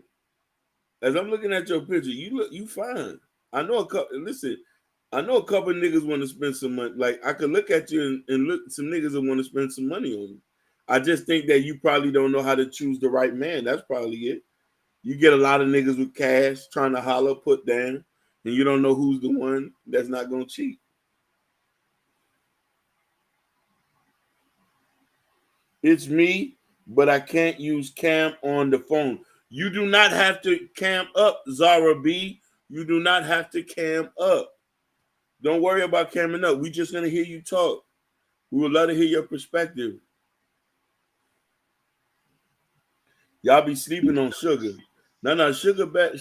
you fine. I know a couple niggas want to spend some money. Like I could look at you and look some niggas that want to spend some money on you. I just think that you probably don't know how to choose the right man. That's probably it. You get a lot of niggas with cash trying to holler, put down, and you don't know who's the one that's not going to cheat. It's me, but I can't use cam on the phone. You do not have to cam up, Zara B. You do not have to cam up. Don't worry about camming up. We're just going to hear you talk. We would love to hear your perspective. Y'all be sleeping on Sugar. No, Sugar bad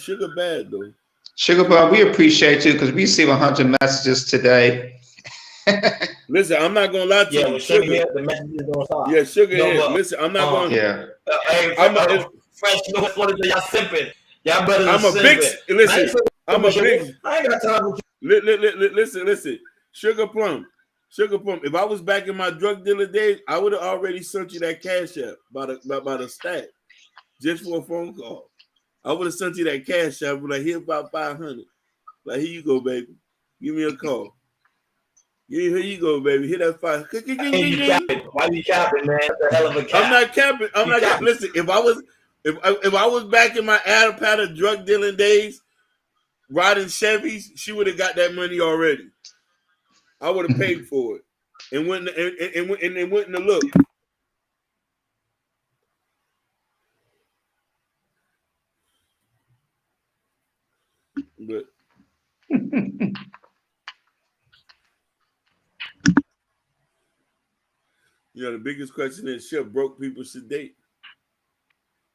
though. Sugar Bob, we appreciate you because we received 100 messages today. Listen, I'm not gonna lie to you. Sugar here, the messages don't stop. Yeah, Sugar here. Listen, I'm not gonna. Yeah. Fresh North Florida, y'all simping. Y'all better. I'm a big. Listen, I'm a big. I ain't got time. Listen. Sugar Plum. If I was back in my drug dealer days, I would have already sent you that cash app by the stack, just for a phone call. I would have sent you that cash app, like here about 500. Like here you go, baby. Give me a call. Yeah, here you go, baby. Hit that 5. Why you capping, man? That's a hell of a cap. I'm not capping. Listen, if I was back in my Adapata drug dealing days, riding Chevys, she would have got that money already. I would have paid for it and went to look. But the biggest question is, should broke people should date?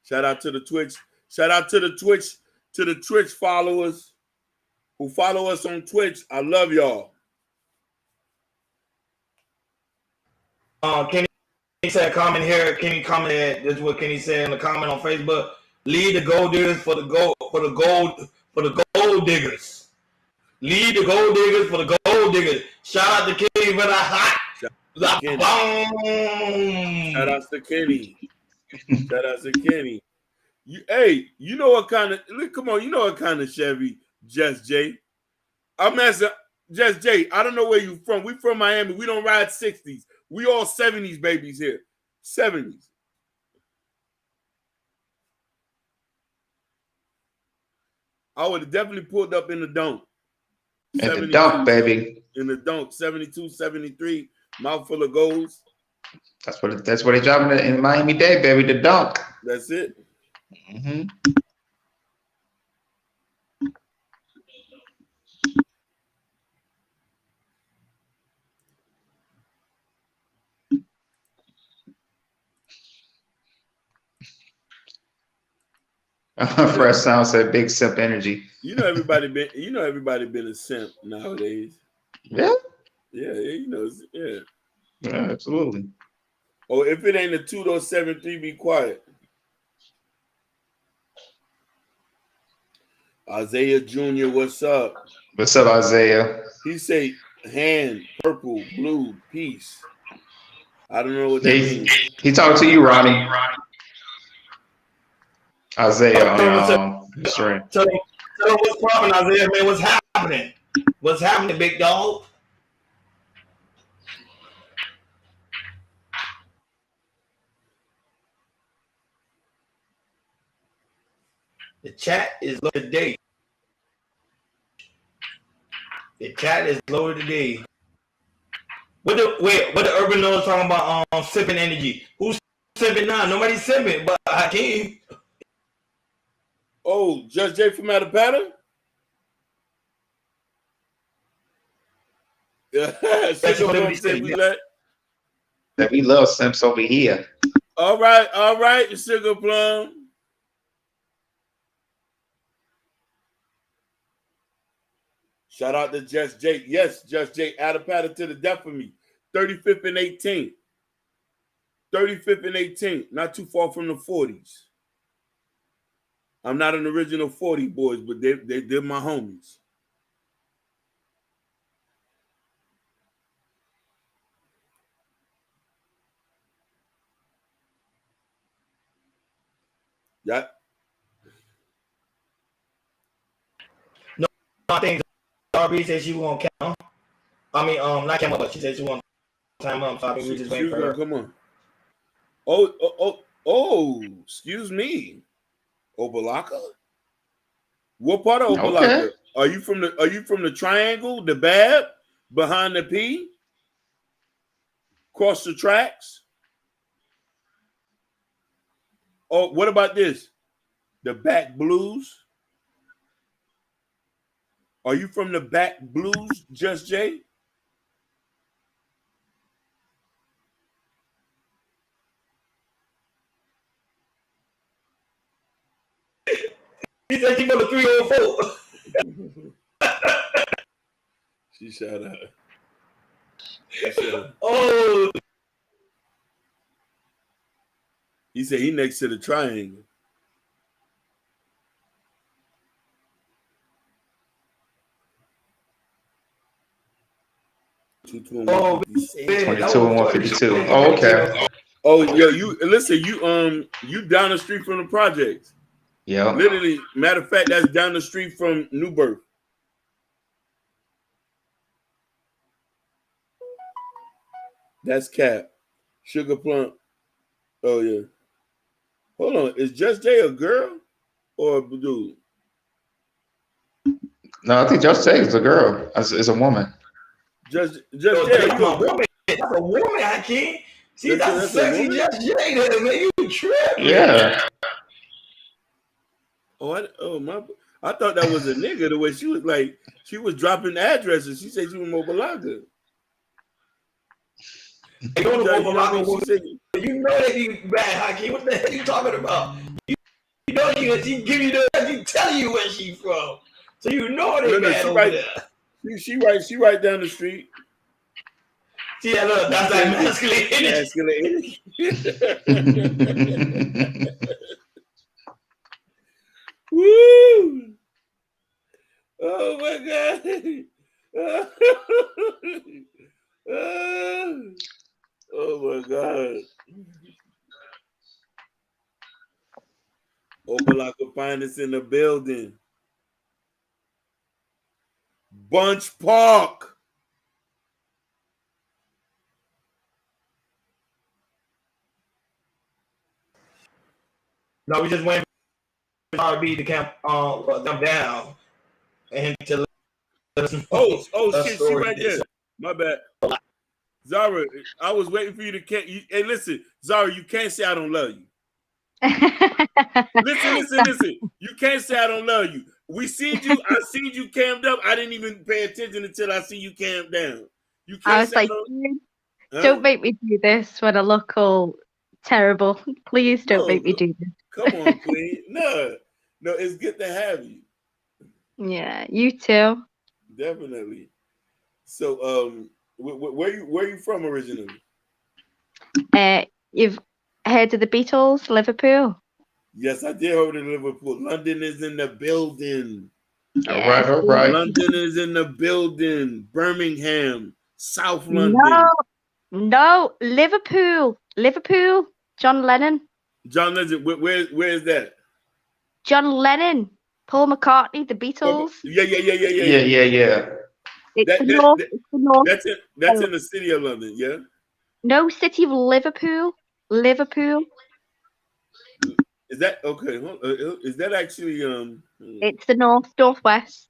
Shout out to the Twitch. Shout out to the Twitch followers who follow us on Twitch. I love y'all. Kenny said comment here. Kenny commented. This is what Kenny said in the comment on Facebook. Lead the gold diggers for the gold diggers. Lead the gold diggers for the gold diggers. Shout out to Kenny for the hot. Shout out to Kenny. Shout out to Kenny. You know what kind of Chevy Just Jay? I'm asking Just Jay. I don't know where you from. We from Miami. We don't ride 60s. We all 70s babies here. 70s. I would have definitely pulled up in the dunk. In the dunk, baby. In the dunk, 72, 73, mouthful of goals. That's what they driving in Miami-Dade, baby. The dunk. That's it. Mm-hmm. Fresh Sound said big simp energy. Everybody been a simp nowadays. Yeah, Yeah, yeah. yeah, absolutely. Oh, if it ain't a 2073, be quiet. Isaiah Jr., what's up? What's up, Isaiah? He say hand, purple, blue, peace. I don't know what that means. He talked to you, Ronnie. Isaiah, Tell him what's popping, Isaiah, man. What's happening? What's happening, big dog? The chat is low today. The chat is low today. What the urban nose talking about? Sipping energy. Who's sipping now? Nobody's sipping, but Hakeem. Oh, Just Jay from Mattapatta? We love simps over here. All right, Sugar Plum. Shout out to Just Jay. Yes, Just Jay, Mattapatta to the death of me. 35th and 18th. 35th and 18th. Not too far from the 40s. I'm not an original 40 boys, but they're my homies. Yeah. No, I think RB said she won't count. I mean, not count, but she said she won't time up. So I think we just wait for her. Come on. Excuse me. Obalaka? What part of Obalaka? Okay. Are you from the triangle, the Bab, behind the P? Cross the tracks? Oh, what about this? The Back Blues? Are you from the Back Blues, Just Jay? He said she from the 304. She shot out. Oh. He said he next to the triangle. Oh, 22 and 152. Oh, okay. Oh, yo, you listen. You down the street from the projects. Yeah. Literally, matter of fact, that's down the street from New Birth. That's Cap. Sugar Plum. Oh yeah. Hold on. Is Just Jay a girl or a dude? No, I think Just Jay is a girl. Is a woman. Just Jay, a woman. That's a woman, I can't. See, that's sexy Just Jay there, man. You tripping. Yeah. I thought that was a nigga. The way she was like, she was dropping addresses. She said she was Mobalaga. You know that you bad, Hakeem. What the hell are you talking about? You know she give you she tell you where she from. So you know they bad over there. She right down the street. Yeah, look, that's that masculine energy. Woo! Oh my God! Oh my God! Obalaka Finest in the building. Bunch Park. No, we just went for RB to come down and to let us know. Oh shit, she right there. My bad. Zara, I was waiting for you to hey, listen, Zara, you can't say I don't love you. Listen. You can't say I don't love you. I seen you cammed up. I didn't even pay attention until I see you cammed down. You can't I was like, don't make me do this when I look all terrible. Please don't make me do this. Come on, Queen. No. No, it's good to have you. Yeah, you too. Definitely. So, where you from originally? You've heard of the Beatles, Liverpool? Yes, I did over to Liverpool. London is in the building. All right, Yes. all right. London is in the building. Birmingham, South No, London. no, Liverpool, Liverpool. John Lennon, John Legend, where is that? John Lennon, Paul McCartney, the Oh, Beatles. Yeah, yeah. yeah, yeah. It's That, the that, north. that It's the north. that's in the city of London. Yeah. No, city of Liverpool. Liverpool. Is that okay? Is that actually It's the northwest.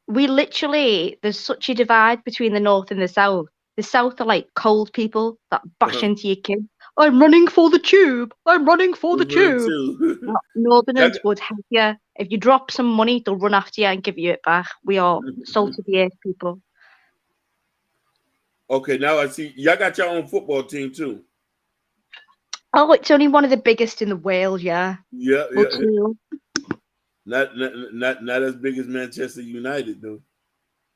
We literally, there's such a divide between the north and the south. The south are like cold people that bash into your kids. I'm running for the tube. I'm running for the tube. too? Northerners would help you. If you drop some money, they'll run after you and give you it back. We are salt of the earth people. Okay, now I see y'all got your own football team too. Oh, it's only one of the biggest in the world, yeah. Yeah, Well, yeah. two. Not as big as Manchester United though.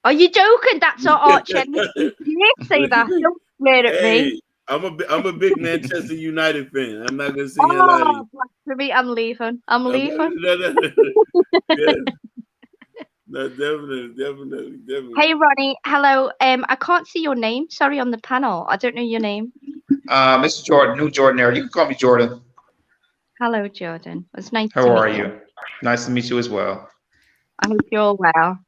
Are you joking? That's our arch enemy. You can't say that. Don't swear at me. Hey, I'm a big Manchester United fan. I'm not gonna say you lie. Oh, blasphemy. I'm leaving. I'm leaving. Yeah. No, definitely. Hey, Ronnie. Hello. I can't see your name. Sorry, on the panel. I don't know your name. Mr. Jordan, new Jordan. You can call me Jordan. Hello, Jordan. It's nice to How meet are you. you? Nice to meet you as well. I hope you're well.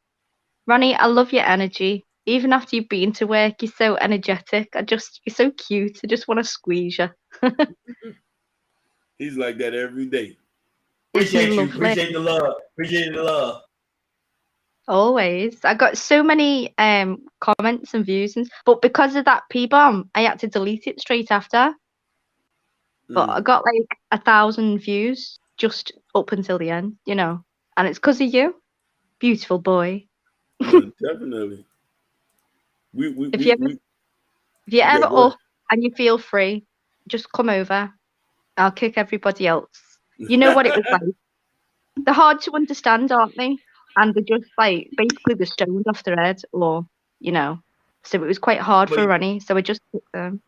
Ronnie, I love your energy. Even after you've been to work, you're so energetic. You're so cute. I just want to squeeze you. He's like that every day. Appreciate you. Lovely. Appreciate the love. Appreciate the love. Always. I got so many comments and views, but because of that P-bomb, I had to delete it straight after. But I got like 1,000 views just up until the end, you know. And it's because of you. Beautiful boy. Yeah, definitely. If you're ever up and you feel free, just come over. I'll kick everybody else. You know what it was like. They're hard to understand, aren't they? And they're just like basically the stones off their head, or you know. So it was quite hard for Ronnie. So I just took them.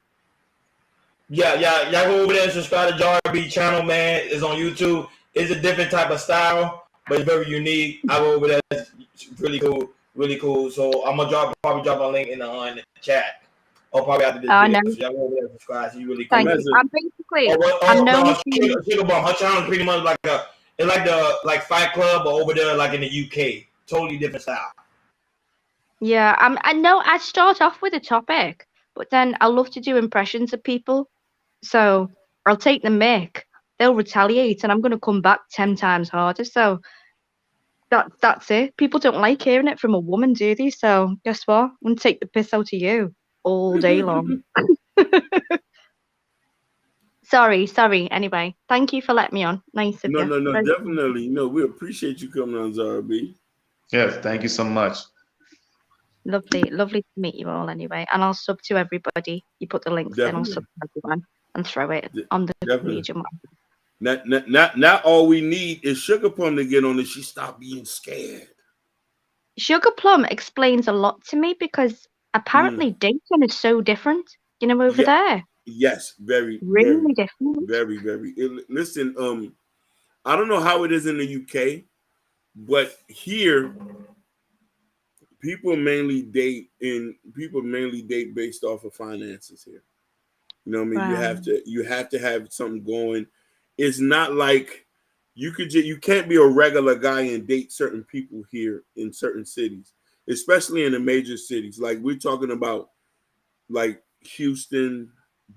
Yeah. Y'all go over there and subscribe to JRB channel, man. It's on YouTube. It's a different type of style, but it's very unique. I go over there. It's really cool. So I'm gonna probably drop a link in the chat. Or probably after this video. No. So y'all go over there and subscribe. She's really cool. Thank you. I'm basically I'm known to Sugar Bomb. Her channel is pretty much like the Fight Club, but over there like in the UK. Totally different style. Yeah, I know I start off with a topic, but then I love to do impressions of people. So I'll take the mic, they'll retaliate, and I'm gonna come back 10 times harder. So that's it. People don't like hearing it from a woman, do they? So guess what? I'm gonna take the piss out of you all day long. Sorry. Anyway, thank you for letting me on. Nice of you. No, definitely. We appreciate you coming on, Zara B. Yes, thank you so much. Lovely to meet you all anyway. And I'll sub to everybody. You put the links in, I'll sub to everyone and throw it on the region. Not all we need is Sugar Plum to get on it. She stopped being scared. Sugar Plum explains a lot to me because apparently dating is so different, over there. Yes, very different. Very. Listen, I don't know how it is in the UK, but here people mainly date based off of finances here. You know what I mean? Wow. You have to have something going. It's not like you can't be a regular guy and date certain people here in certain cities, especially in the major cities. Like we're talking about like Houston,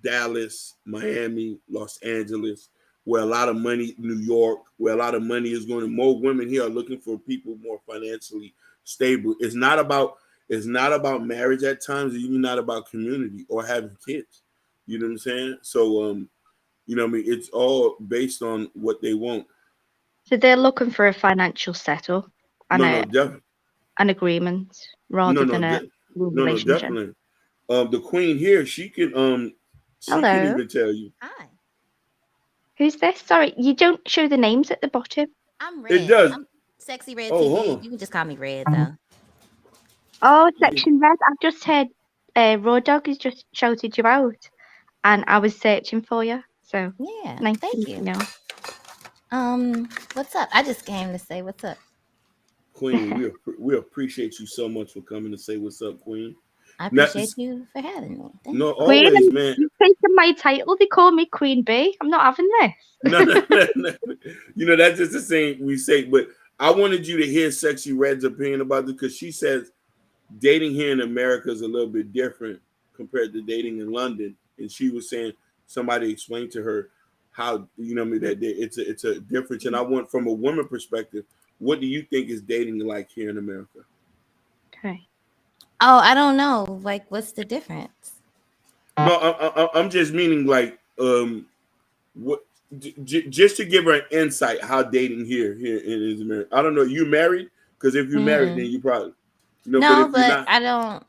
Dallas, Miami, Los Angeles, where a lot of money, New York, where a lot of money is going. More women here are looking for people more financially stable. It's not about marriage at times, even not about community or having kids. You know what I'm saying? So it's all based on what they want. So they're looking for a financial setup and an agreement rather than a relationship. Definitely. The queen here, she can even tell you. Hi. Who's this? Sorry, you don't show the names at the bottom. I'm It Red. does. I'm Sexy Red Oh, hold TV. on. You can just call me Red though. Oh, Section Red. I've just heard Raw Dog has just shouted you out, and I was searching for you. So Yeah. nice Thank to you. know. What's up? I just came to say what's up. Queen, we appreciate you so much for coming to say what's up, Queen. I Now, appreciate you for having me. Thank no, you. Queen, always, and man. you've taken my title. They call me Queen Bee. I'm not having this. No. You know, that's just the same we say. But I wanted you to hear Sexy Red's opinion about this because she says dating here in America is a little bit different compared to dating in London. And she was saying somebody explained to her how, you know, that it's a difference. And I want from a woman perspective, what do you think is dating like here in America? Okay. Oh, I don't know. Like, what's the difference? No, I'm just meaning like what just to give her an insight how dating here in America. I don't know. You married? Because if you're married, then you probably No, but if you're but not, I don't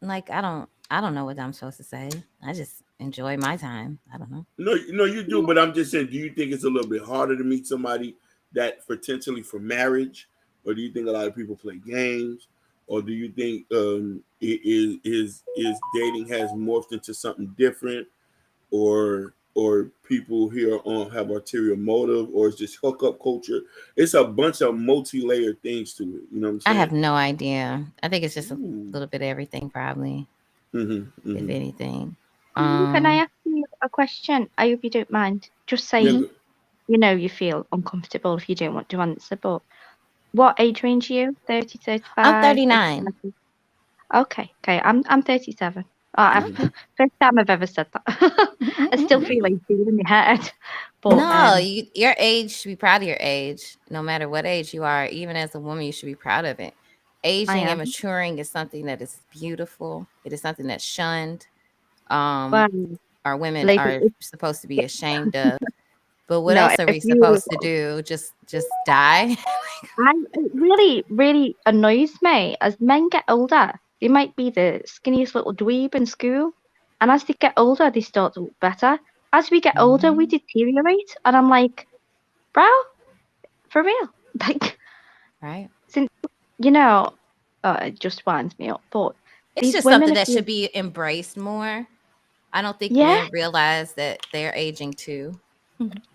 like. I don't know what I'm supposed to say. I just enjoy my time. I don't know. no, you do. But I'm just saying, do you think it's a little bit harder to meet somebody that potentially for marriage, or do you think a lot of people play games, or do you think is dating has morphed into something different, or people here on have ulterior motive, or it's just hookup culture? It's a bunch of multi-layered things to it. You know what I'm I saying? have no idea. I think it's just a Ooh. little bit of everything, probably, Mm-hmm, if anything. Can I ask you a question? I hope you don't mind. Just say, Yeah, you know, you feel uncomfortable if you don't want to answer, but what age range are you? 30, 35? I'm 39. Okay. I'm 37. First time I've ever said that. I still feel 18 in my head. But No, your age should be proud of your age. No matter what age you are, even as a woman, you should be proud of it. Aging and am. maturing is something that is beautiful. It is something that's shunned. Well, Our women lady, are supposed to be ashamed of. But what no, else are we if you, supposed to do? Just die? it really, really annoys me as men get older. They might be the skinniest little dweeb in school, and as they get older, they start to look better. As we get older, we deteriorate, and I'm like, bro, for real, like, Right. since you know, it just winds me up. But It's these just women, something if that you, should be embraced more. I don't think yeah, men realize that they're aging too.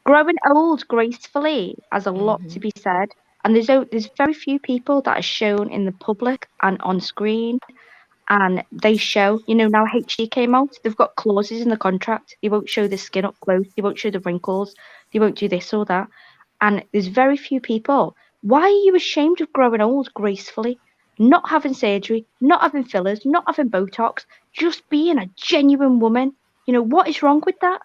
growing old gracefully has a lot to Mhm. be said, and there's very few people that are shown in the public and on screen. And they show, you know, now HD came out, they've got clauses in the contract. They won't show the skin up close, they won't show the wrinkles, they won't do this or that. And there's very few people. Why are you ashamed of growing old gracefully? Not having surgery, not having fillers, not having Botox, just being a genuine woman. You know, what is wrong with that?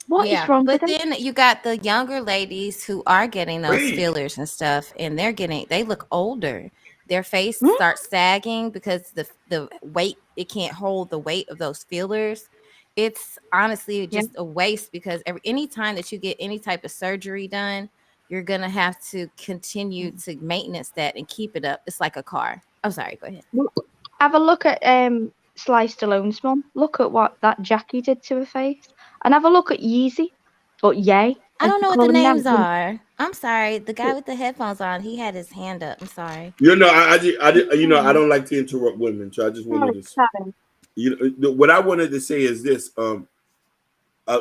What is Yeah, wrong with but it? then you got the younger ladies who are getting those Wait. fillers and stuff, and they look older. Their face Hmm? starts sagging because the weight, it can't hold the weight of those fillers. It's honestly Yeah. just a waste because any time that you get any type of surgery done, you're gonna have to continue to maintenance that and keep it up. It's like a car. I'm sorry, go ahead. Well, have a look at Sly Stallone's mum. Look at what that Jackie did to her face. And have a look at Yeezy. But yay. I As don't they know what call the him now. names are. I'm sorry. The guy with the headphones on, he had his hand up. I'm sorry. you know, you know, I don't like to interrupt women, so I just wanted to, Sorry. you know, what I wanted to say is this: a,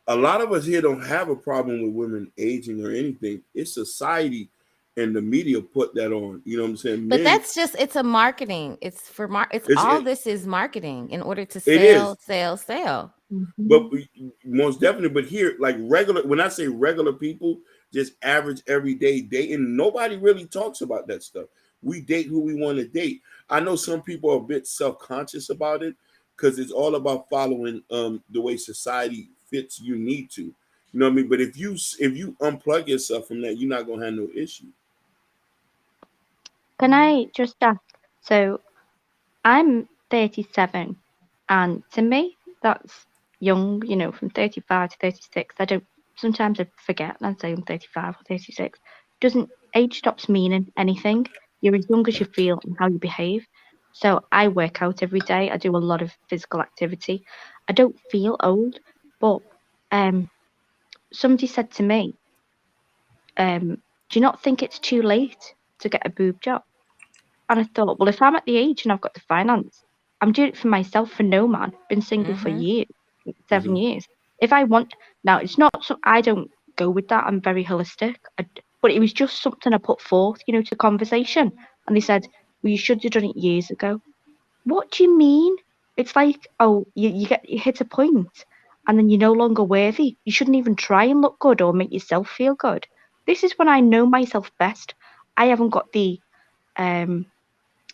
a lot of us here don't have a problem with women aging or anything. It's society and the media put that on. You know what I'm saying? But Men, that's just it's a marketing. It's for it's all this is marketing in order to it is, sell. but most definitely. But here, like regular, when I say regular people, just average everyday dating, nobody really talks about that stuff. We date who we want to date. I know some people are a bit self-conscious about it because it's all about following the way society fits you need to. You know what I mean? But if you unplug yourself from that, you're not gonna have no issue. Can I just ask? So I'm 37, and to me, that's young, you know, from 35 to 36. Sometimes I forget and say I'm 35 or 36. Age stops meaning anything. You're as young as you feel and how you behave. So I work out every day. I do a lot of physical activity. I don't feel old, but somebody said to me, do you not think it's too late to get a boob job? And I thought, well, if I'm at the age and I've got the finance, I'm doing it for myself, for no man. Been single for years, 7 years. If I want, now it's not so I don't go with that. I'm very holistic. But it was just something I put forth, you know, to conversation. And they said, well, you should have done it years ago. What do you mean? It's like, oh, you hit a point and then you're no longer worthy. You shouldn't even try and look good or make yourself feel good. This is when I know myself best. I haven't got the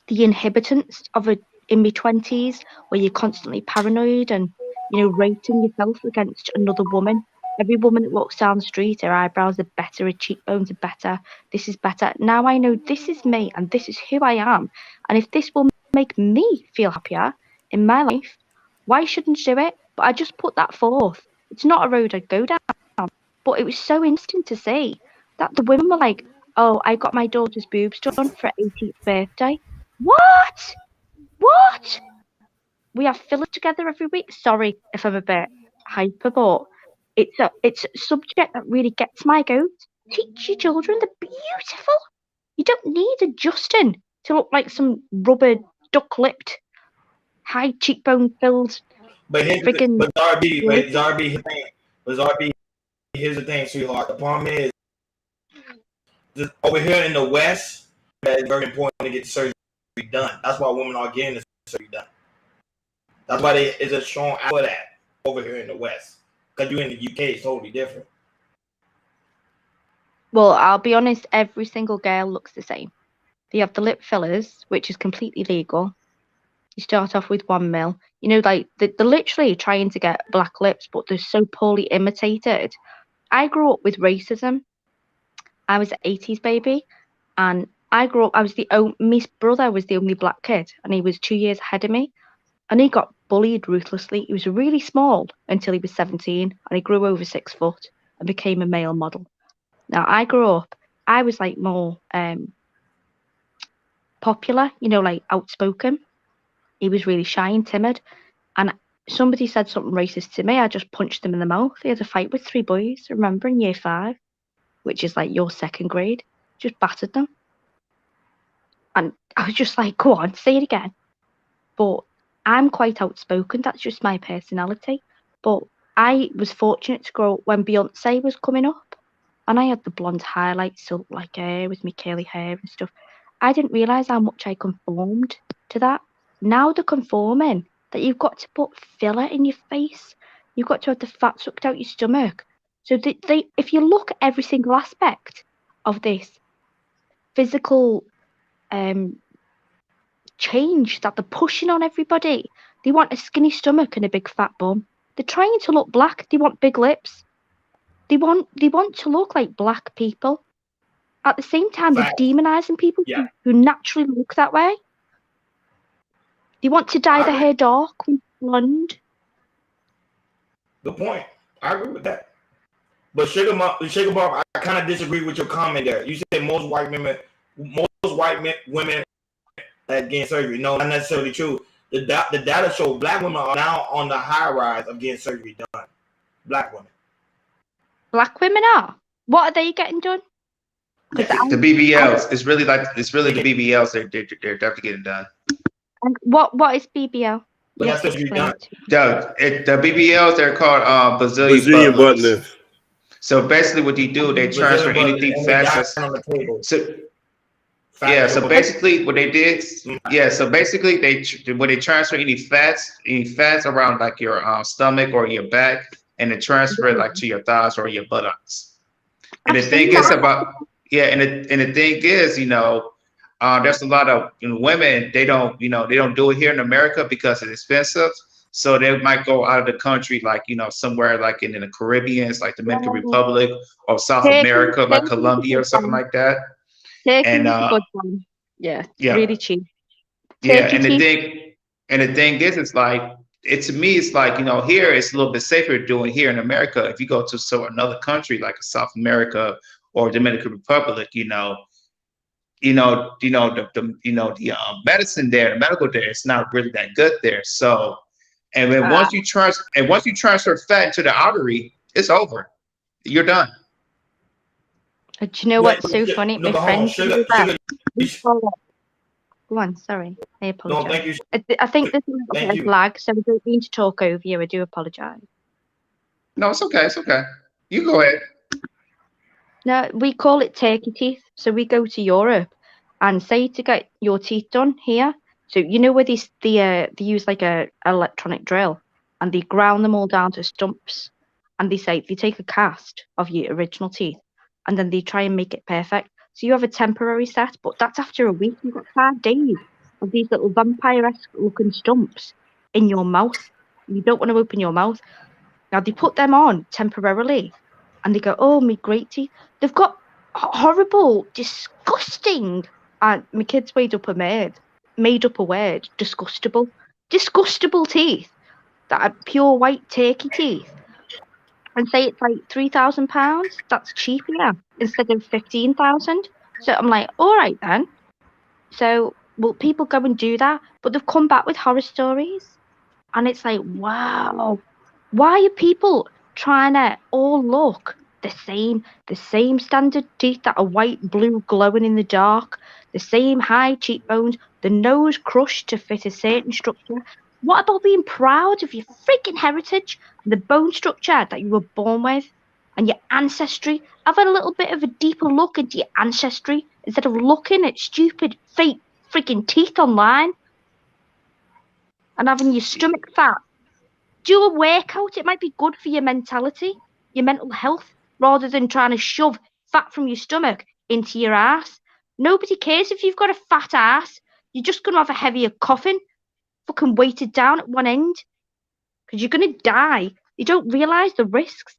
inhibitants of in my 20s where you're constantly paranoid and, you know, rating yourself against another woman. Every woman that walks down the street, her eyebrows are better, her cheekbones are better, this is better. Now I know this is me and this is who I am. And if this will make me feel happier in my life, why shouldn't I do it? But I just put that forth. It's not a road I'd go down. But it was so interesting to see that the women were like, oh, I got my daughter's boobs done for her 18th birthday. What? What? We have fillers together every week. Sorry if I'm a bit hyper, but it's a subject that really gets my goat. Teach your children they're beautiful. You don't need adjusting to look like some rubber duck-lipped, high cheekbone filled. But Freaking Zarby, here's the thing, sweetheart. The problem is, over here in the West, it's very important to get the surgery done. That's why women are getting the surgery done. That's why it's a strong out for that over here in the West. Because you're in the UK, it's totally different. Well, I'll be honest, every single girl looks the same. They have the lip fillers, which is completely legal. You start off with 1 mil. You know, like they're literally trying to get black lips, but they're so poorly imitated. I grew up with racism. I was an 80s baby, and I grew up. My brother was the only black kid, and he was 2 years ahead of me, and he got bullied ruthlessly. He was really small until he was 17, and he grew over 6 foot and became a male model. Now I grew up. I was like more popular, you know, like outspoken. He was really shy and timid, and somebody said something racist to me. I just punched him in the mouth. He had a fight with 3 boys, remember, in year 5, which is like your 2nd grade. Just battered them. And I was just like, go on, say it again. But I'm quite outspoken. That's just my personality. But I was fortunate to grow up when Beyonce was coming up, and I had the blonde highlight silk like hair with my curly hair and stuff. I didn't realise how much I conformed to that. Now they're conforming that you've got to put filler in your face. You've got to have the fat sucked out your stomach. So if you look at every single aspect of this physical change that they're pushing on everybody, they want a skinny stomach and a big fat bum. They're trying to look black. They want big lips. They want to look like black people. At the same time, they're demonizing people who naturally look that way. They want to dye their hair dark and blonde. Good point. I agree with that. But Sugar Bob, I kind of disagree with your comment there. You said most white women that getting surgery. No, not necessarily true. The data show black women are now on the high rise of getting surgery done. Black women. Black women are? What are they getting done? The BBLs. It's really the BBLs. They're definitely getting done. And what is BBL? But that's surgery done. The BBLs, they're called Brazilian butt lift. So basically, what they do, they transfer anything fat. So basically, what they did, so basically, they transfer any fats around like your stomach or your back, and they transfer it like to your thighs or your buttocks. And the thing is and the thing is, there's a lot of women, they don't do it here in America because it's expensive. So they might go out of the country, like, somewhere like in the Caribbean, like Dominican Republic or South America, like Colombia or something like that. And really cheap. And the thing is, it's like, to me, it's like, here it's a little bit safer doing here in America. If you go to another country like South America or Dominican Republic, the medicine there, the medical there, it's not really that good there. So, and then once you transfer fat into the artery, it's over. You're done. Do you know Wait, what's so funny? no, My but hold on, friend sugar, sugar. Go on, sorry. I No, apologize. thank you, I think there's a little thank bit you. of lag, so I don't mean to talk over you. I do apologize. No, it's okay. It's okay. You go ahead. No, we call it turkey teeth. So we go to Europe and say to get your teeth done here. So you know where they use like a electronic drill and they ground them all down to stumps and they say they take a cast of your original teeth and then they try and make it perfect. So you have a temporary set, but that's after a week. You've got 5 days of these little vampire-esque looking stumps in your mouth. You don't want to open your mouth. Now they put them on temporarily and they go, oh, me great teeth. They've got horrible, disgusting, and my kids made up a word, disgustable teeth that are pure white turkey teeth. And say it's like £3,000. That's cheaper instead of 15,000. So I'm like, all right then. So will people go and do that? But they've come back with horror stories, and it's like, wow, why are people trying to all look the same standard teeth that are white, blue, glowing in the dark, the same high cheekbones, the nose crushed to fit a certain structure? What about being proud of your freaking heritage and the bone structure that you were born with and your ancestry? Have a little bit of a deeper look into your ancestry instead of looking at stupid, fake, freaking teeth online and having your stomach fat. Do a workout. It might be good for your mentality, your mental health, rather than trying to shove fat from your stomach into your ass. Nobody cares if you've got a fat ass. You're just going to have a heavier coffin, fucking weighted down at one end, because you're going to die. You don't realise the risks.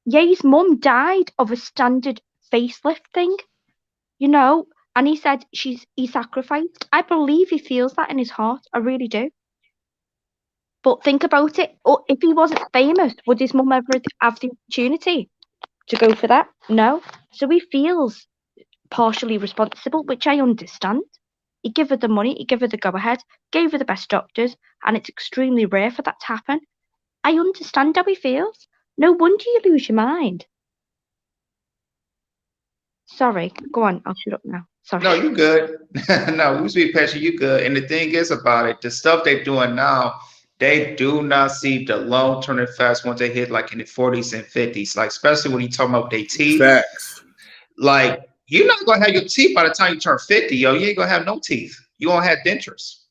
Ye's mum died of a standard facelift thing, and he said he sacrificed. I believe he feels that in his heart. I really do. But think about it. If he wasn't famous, would his mum ever have the opportunity to go for that? No. So he feels partially responsible, which I understand. He gave her the money, he gave her the go-ahead, gave her the best doctors, and it's extremely rare for that to happen. I understand how he feels. No wonder you lose your mind. Sorry, go on. I'll shut up now. Sorry. No, you good. No, we speak passion. You good. And the thing is about it, the stuff they're doing now, they do not see the long-term effects once they hit like in the 40s and 50s. Like especially when you talking about their teeth. Facts. Like you're not gonna have your teeth by the time you turn 50, yo. You ain't gonna have no teeth. You won't have dentures.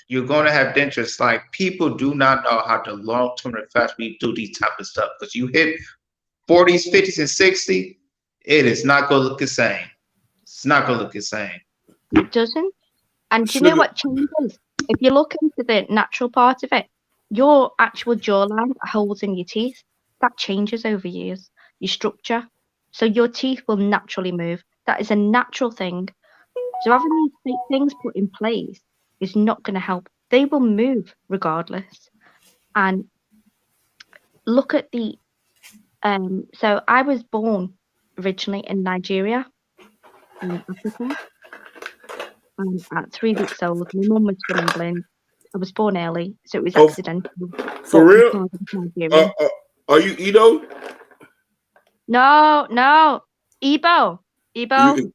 You're gonna have dentures. Like people do not know how the long-term effects we do these type of stuff. Because you hit 40s, 50s, and 60, it is not gonna look the same. It's not gonna look the same. It doesn't. And do you know what changes? If you look into the natural part of it, your actual jawline holds in your teeth, that changes over years, your structure. So your teeth will naturally move. That is a natural thing. So having these fake things put in place is not going to help. They will move regardless. And look at the so I was born originally in Nigeria, in Africa. At 3 weeks old, my mum was from England. I was born early, so it was accidental. For real? Are you Edo? No. Igbo,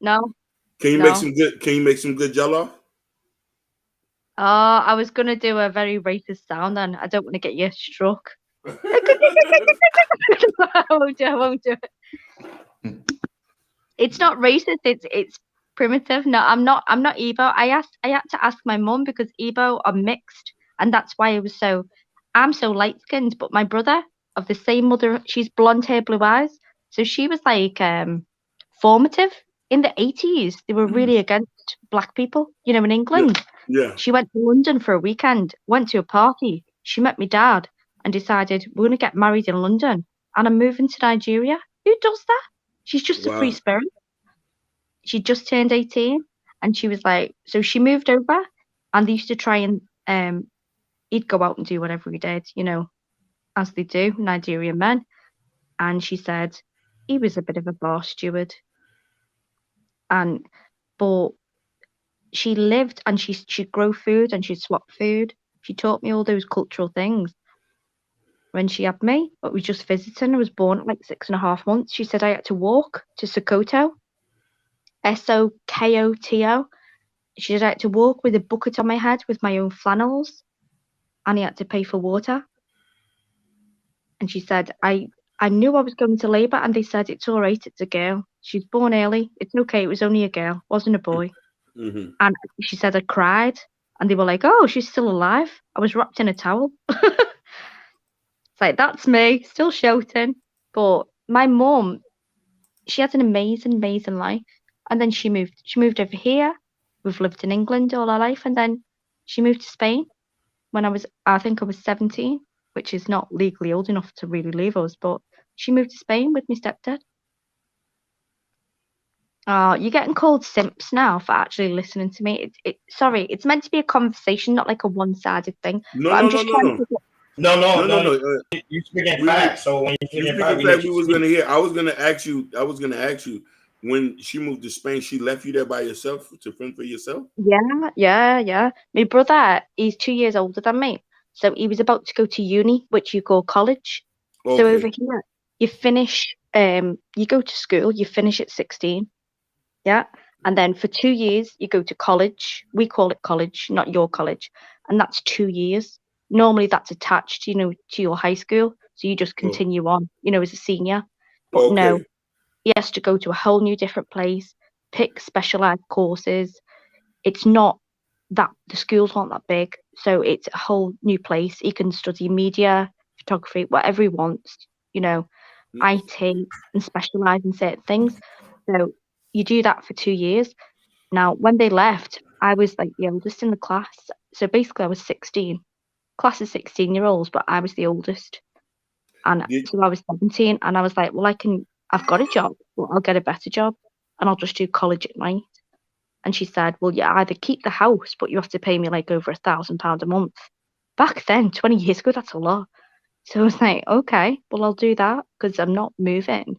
no. Can you make some good jello? Oh, I was gonna do a very racist sound then. I don't want to get you struck. I won't do it. It's not racist, it's primitive. No, I'm not Igbo. I had to ask my mum because Igbo are mixed, and that's why I'm so light skinned, but my brother of the same mother, she's blonde hair, blue eyes. So she was like formative. In the 80s, they were really against black people, in England. Yeah. She went to London for a weekend, went to a party. She met my dad and decided, we're going to get married in London. And I'm moving to Nigeria. Who does that? She's just a free spirit. She just turned 18 and she was like, so she moved over and they used to try and he'd go out and do whatever he did, as they do, Nigerian men. And she said he was a bit of a bar steward. But she lived and she'd grow food and she'd swap food. She taught me all those cultural things. when she had me, but we just visiting. I was born at like 6.5 months. She said I had to walk to Sokoto, Sokoto. She said I had to walk with a bucket on my head with my own flannels, and he had to pay for water. And she said, I knew I was going to labour, and they said, it's all right, it's a girl. She's born early. It's okay, it was only a girl, wasn't a boy. Mm-hmm. And she said I cried, and they were like, oh, she's still alive. I was wrapped in a towel. It's like, that's me, still shouting. But my mum, she had an amazing, amazing life. And then she moved over here. We've lived in England all our life. And then she moved to Spain when I think I was 17, which is not legally old enough to really leave us. But she moved to Spain with my stepdad. You're getting called simps now for actually listening to me. Sorry, it's meant to be a conversation, not like a one-sided thing. No, but no, I'm no, just no, trying no. to No. You speaking facts. So when you You speaking speaking facts, we fact, let we you was speak. gonna hear. I was gonna ask you when she moved to Spain. She left you there by yourself to fend for yourself. Yeah. My brother, he's 2 years older than me. So he was about to go to uni, which you call college. So Okay. over here, you finish, you go to school, you finish at 16. Yeah. And then for 2 years, you go to college. We call it college, not your college. And that's 2 years. Normally that's attached, to your high school. So you just continue on, as a senior. But no, Okay. he has to go to a whole new different place, pick specialized courses. It's not that the schools aren't that big, so it's a whole new place. He can study media, photography, whatever he wants, IT, and specialize in certain things. So you do that for 2 years. Now, when they left, I was like the oldest in the class. So basically, I was 16. Class of 16-year-olds, but I was the oldest. And so I was 17, and I was like, well, I've got a job, but I'll get a better job, and I'll just do college at night. And she said, well, you either keep the house, but you have to pay me like over £1,000 a month. Back then, 20 years ago, that's a lot. So I was like, okay, well, I'll do that because I'm not moving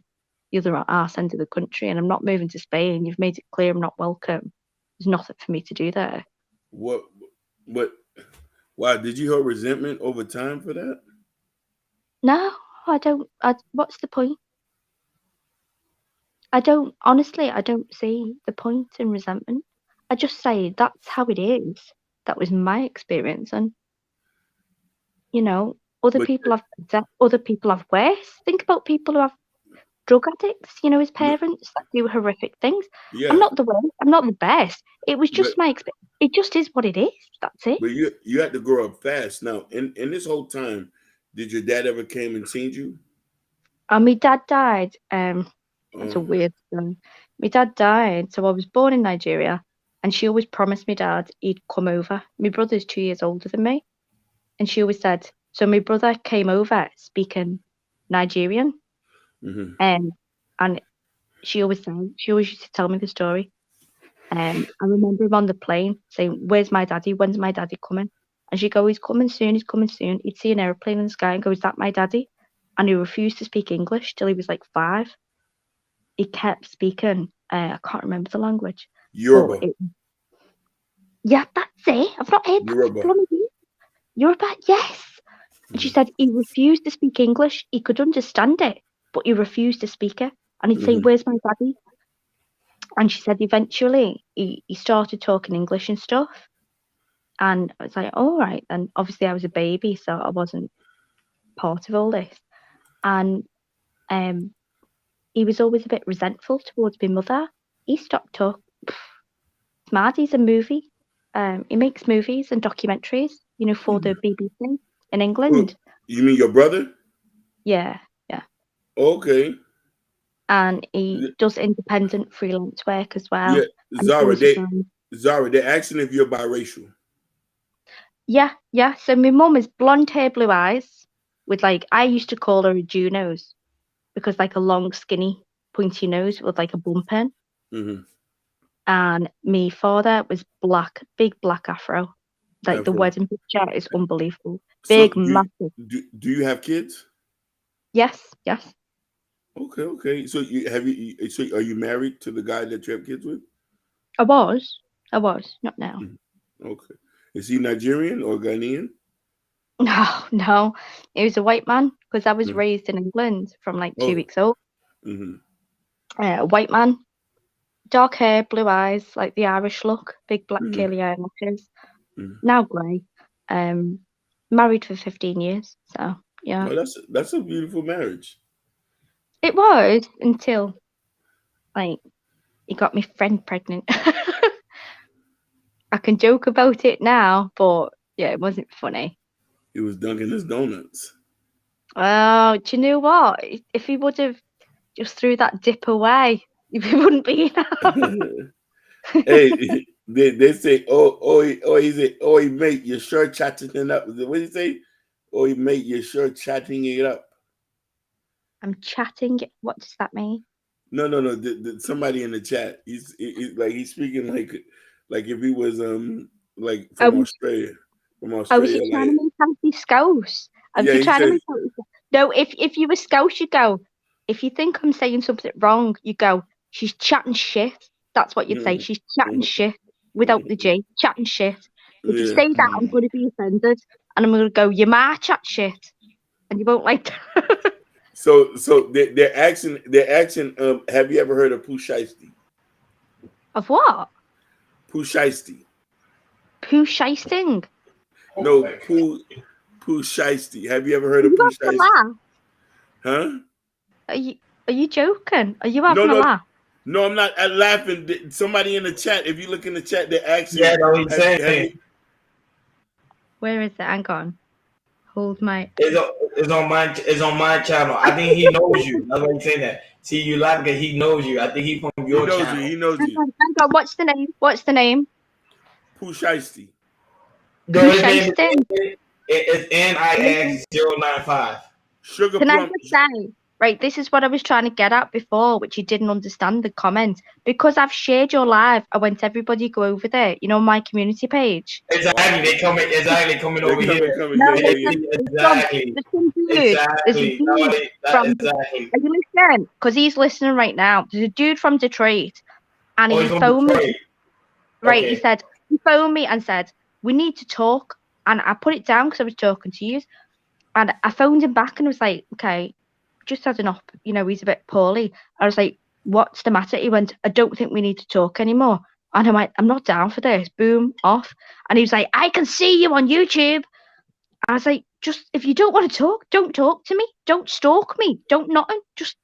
the other arse end of the country, and I'm not moving to Spain. You've made it clear I'm not welcome. There's nothing for me to do there. What? Why did you have resentment over time for that? No, I don't. What's the point? Honestly, I don't see the point in resentment. I just say that's how it is. That was my experience. And, other But people have worse. Think about people who have drug addicts, as parents that do horrific things. yeah, I'm not the worst. I'm not the best. It was just but, my experience. It just is what it is. That's it. but you had to grow up fast. Now, in this whole time, did your dad ever came and seen you? My dad died. That's a weird story. My dad died, so I was born in Nigeria, and she always promised my dad he'd come over. My brother's 2 years older than me, and she always said, so my brother came over speaking Nigerian, and she always used to tell me the story. I remember him on the plane saying, where's my daddy? When's my daddy coming? And she'd go, he's coming soon, he's coming soon. He'd see an aeroplane in the sky and go, is that my daddy? And he refused to speak English till he was like 5. He kept speaking, I can't remember the language. Yoruba. Yeah, that's it. I've not heard Yoruba. Yoruba, yes. And she said he refused to speak English. He could understand it, but he refused to speak it. And he'd say, where's my daddy? And she said eventually he started talking English and stuff. And I was like, all right. And obviously I was a baby, so I wasn't part of all this. And he was always a bit resentful towards my mother. He stopped talking. Mad, he's a movie. He makes movies and documentaries, for the BBC in England. You mean your brother? Yeah. Okay. And he does independent freelance work as well. Yeah, Zara, they're asking if you're biracial. Yeah. So my mum is blonde hair, blue eyes, with I used to call her a Jew nose because a long, skinny, pointy nose with a bump in. And my father was black, big black afro. The wedding picture is unbelievable. Big, massive. Do you have kids? Yes. Okay. So are you married to the guy that you have kids with? I was, not now. Okay. Is he Nigerian or Ghanaian? No. It was a white man because I was Mm. raised in England from like 2 Oh. weeks old. Hmm. A white man, dark hair, blue eyes, like the Irish look, big black Mhm. curly eyelashes. Mhm. Now grey. Married for 15 years. So yeah, Oh, that's a beautiful marriage. it was until like he got my friend pregnant. I can joke about it now, but yeah, it wasn't funny. He was dunking his donuts. Oh, do you know what? If he would have just threw that dip away, he wouldn't be here. Hey, they say, he said, mate, you're sure chatting it up. What did he say? Mate, you're sure chatting it up. I'm chatting. What does that mean? No. Somebody in the chat. He's speaking like if he was like from Australia. From Oh, is Australia, he trying like to make Andy Scouse? yeah, Is he he trying to said make No, if you were Scouse, you go. If you think I'm saying something wrong, you go, she's chatting shit. That's what you'd say. She's chatting shit without the G. Chatting shit. If you yeah. say that, I'm going to be offended. And I'm going to go, you might chat shit. And you won't like that. So they're asking, have you ever heard of Pooh Shiesty? Of what? Pooh Shiesty. Pooh Shiesting. No, Pooh Shiesty. Have you ever heard Are of you Pooh having a Shiesty? laugh? Huh? Are you joking? Are you having a laugh? No, I'm not laughing. Somebody in the chat, if you look in the chat, they're asking. Yeah, no, he's saying. Where is it? Hang on. Hold my. It's on my channel. I think he knows you. That's why he's saying that. See, you laugh because he knows you. I think he's from your channel. He knows you. Hang on. What's the name? What's the name? Pooh Shiesty. No, his name is NIX095. Sugar Can I Plum. just say, right, this is what I was trying to get at before, which you didn't understand the comment. Because I've shared your live, I want everybody to go over there, my community page. Exactly, they coming over here. No, Exactly. there's some dude from, are you listening? Because he's listening right now. There's a dude from Detroit, and he phoned me. Right, Okay. he phoned me and said, we need to talk. And I put it down because I was talking to you. And I phoned him back and was like, okay, just had enough, he's a bit poorly. I was like, what's the matter? He went, I don't think we need to talk anymore. And I'm like, I'm not down for this. Boom, off. And he was like, I can see you on YouTube. I was like, just, if you don't want to talk, don't talk to me. Don't stalk me. Don't nothing. Just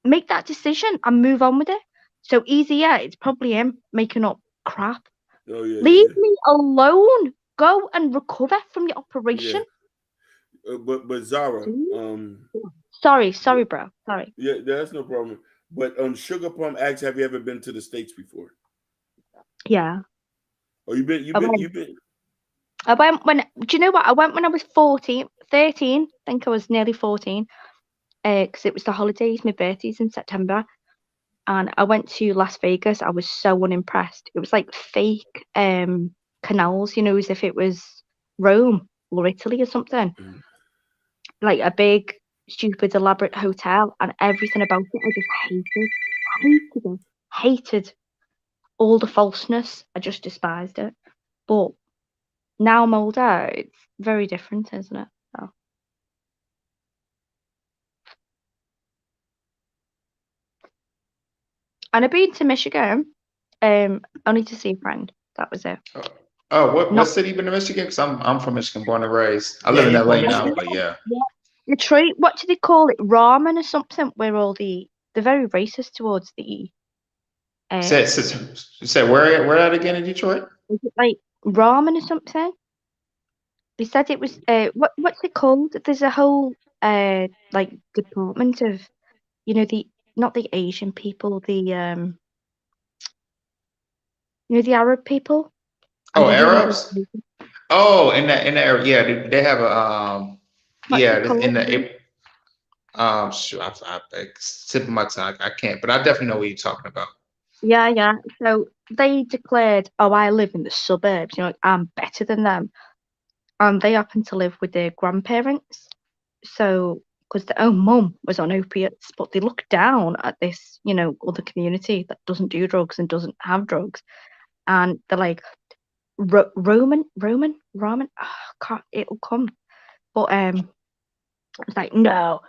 make that decision and move on with it. So easy, yeah, it's probably him making up crap. Oh, yeah, Leave me alone. Go and recover from your operation. Yeah. But Zara, sorry, bro. Sorry. Yeah, that's no problem. But Sugar Plum asks, have you ever been to the States before? Yeah. Oh, you've been. I went when. Do you know what? I went when I was 13. I think I was nearly 14. Because it was the holidays. My birthday's in September, and I went to Las Vegas. I was so unimpressed. It was like fake canals, as if it was Rome or Italy or something. Mm-hmm. Like a big, stupid, elaborate hotel, and everything about it I just hated all the falseness. I just despised it. But now I'm older, it's very different, isn't it? So. And I've been to Michigan, only to see a friend. That was it. Oh, what city you been to Michigan? Because I'm from Michigan, born and raised. I live in LA now, but yeah. Detroit, what do they call it? Ramen or something? Where all they're very racist towards the. Say where at again in Detroit? Is it like ramen or something? They said it was what's it called? There's a whole like department of, not the Asian people, the the Arab people. Oh, Arabs. Oh, in the area, yeah, they have a in the shoot, I tip of my tongue, I can't, but I definitely know what you're talking about. Yeah. So they declared, oh, I live in the suburbs. I'm better than them. And they happen to live with their grandparents. So, because their own mum was on opiates, but they look down at this, other community that doesn't do drugs and doesn't have drugs. And they're like, Roman. Oh, can't, it'll come. But it's like, no.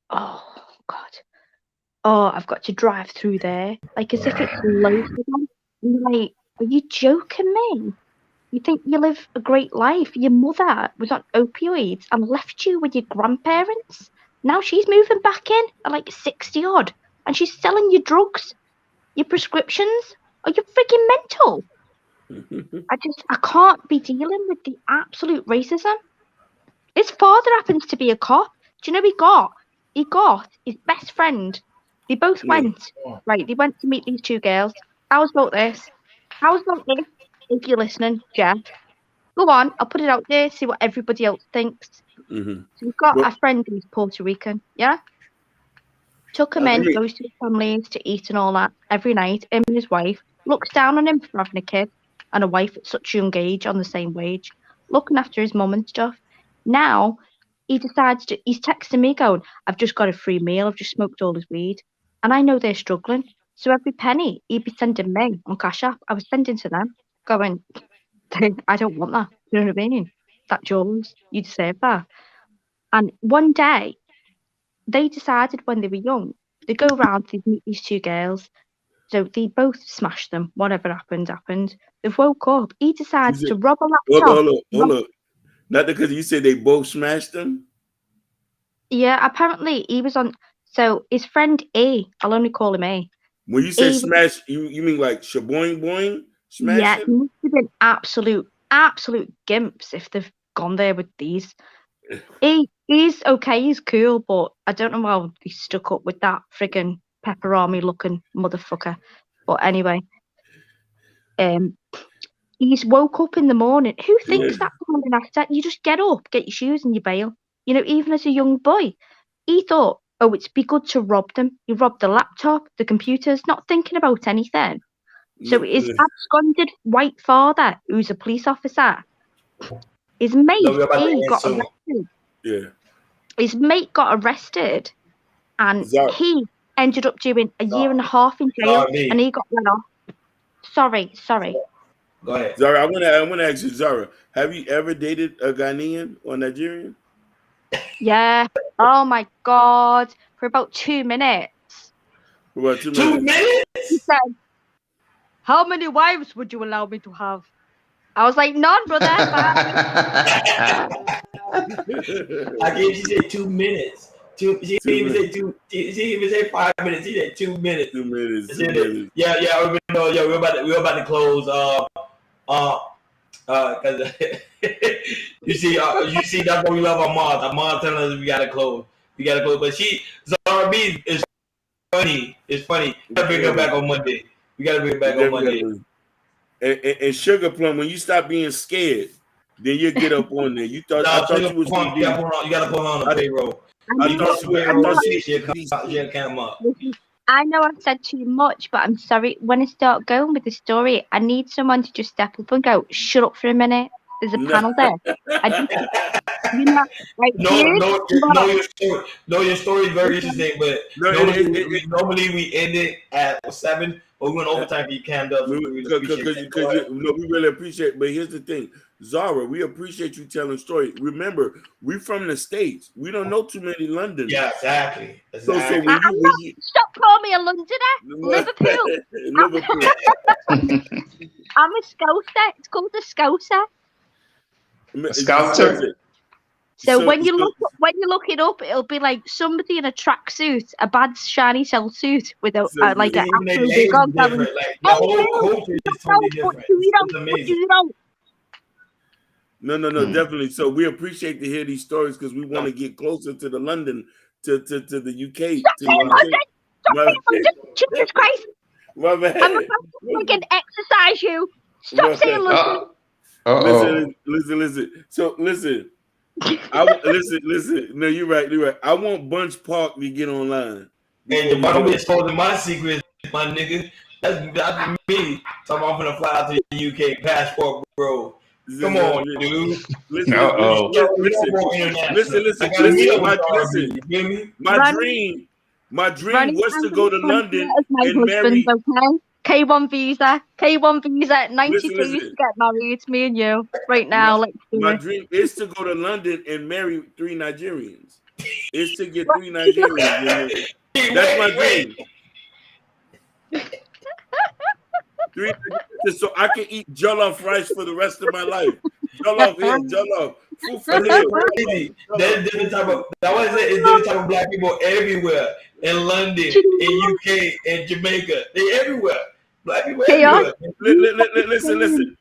Oh God. Oh, I've got to drive through there. Like as if it's loads of them. Like, are you joking me? You think you live a great life? Your mother was on opioids and left you with your grandparents. Now she's moving back in at like 60 odd, and she's selling you drugs, your prescriptions. Are you freaking mental? I can't be dealing with the absolute racism. His father happens to be a cop. Do you know he got his best friend. They both went, right, they went to meet these two girls. How's about this? If you're listening, Jeff, go on, I'll put it out there, see what everybody else thinks. So we've got a friend who's Puerto Rican, yeah? Took him in, goes to his families to eat and all that every night, him and his wife, looks down on him for having a kid and a wife at such a young age on the same wage, looking after his mum and stuff. Now, he's texting me going, I've just got a free meal, I've just smoked all his weed. And I know they're struggling. So every penny he'd be sending me on Cash App, I was sending to them, going, I don't want that. You know what I mean? That's yours. You deserve that. And one day, they decided when they were young, they go around to meet these two girls. So they both smashed them. Whatever happened. They've woke up. He decides to rob a laptop. Hold up. Not because you said they both smashed them? Yeah, apparently he was on. So his friend A, I'll only call him A. When you say smash, you mean like shaboing boing? Smash? Yeah, he must have been absolute gimps if they've gone there with these. He's okay, he's cool, but I don't know how he stuck up with that friggin' pepperami looking motherfucker. But anyway, he's woke up in the morning. Who thinks that morning after? You just get up, get your shoes and you bail. You know, even as a young boy, he thought, oh, it'd be good to rob them. He robbed the laptop, the computers, not thinking about anything. So his absconded white father, who's a police officer, his mate got arrested. Yeah. His mate got arrested, and he ended up doing a year and a half in jail, and he got let off. Sorry. Go ahead. Zara, I want to ask you, Zara, have you ever dated a Ghanaian or Nigerian? Yeah. Oh my God. For about 2 minutes. For about 2 minutes? 2 minutes? He said, how many wives would you allow me to have? I was like, none, brother. I gave you 2 minutes. She didn't even say 5 minutes. She said 2 minutes. 2 minutes. Yeah. We're about to close. Because you see, that's why we love our moms. Our moms telling us we gotta close. But Zara B is funny. It's funny. We gotta bring her back on Monday. And Sugar Plum, when you stop being scared, then you get up on there. You thought I thought you was gonna be. You gotta put her on the payroll. She'll come up. I know I've said too much, but I'm sorry. When I start going with the story, I need someone to just step up and go, shut up for a minute. There's a panel there. Your story is very interesting, but normally we end it at 7, but we went overtime for you, Cam Dubs. We really appreciate it. But here's the thing, Zara, we appreciate you telling stories. Remember, we're from the States. We don't know too many Londoners. Yeah, exactly. So when you stop calling me a Londoner. Liverpool. I'm a Scouser. It's called a Scouser. Scouser. So when you look it up, it'll be like somebody in a tracksuit, a bad shiny shell suit with a like an actual big on. The whole culture is totally different. No, definitely. So we appreciate to hear these stories because we want to get closer to the London, to the UK. Jesus Christ! My bad. I'm about to freaking exercise you. Stop saying London. Listen. So listen. Listen. No, you're right. I want Bunch Park to get online. Hey, why don't be exposing my secrets, my nigga? That's me. So I'm gonna fly out to the UK passport, bro. Come on, dude. Listen. My dream was to go to London and marry. K1 visa, 92 listen. to get married, me and you, right now. Let's do My it. dream is to go to London and marry 3 Nigerians. Is to get 3 Nigerians. That's my dream. 3 Nigerians, so I can eat jollof rice for the rest of my life. Jollof here, jollof. Food for That's here. crazy. There's different type of. That was it. It's different type of black people everywhere. In London, in UK, in Jamaica, they everywhere. Black people Chaos. everywhere. Listen.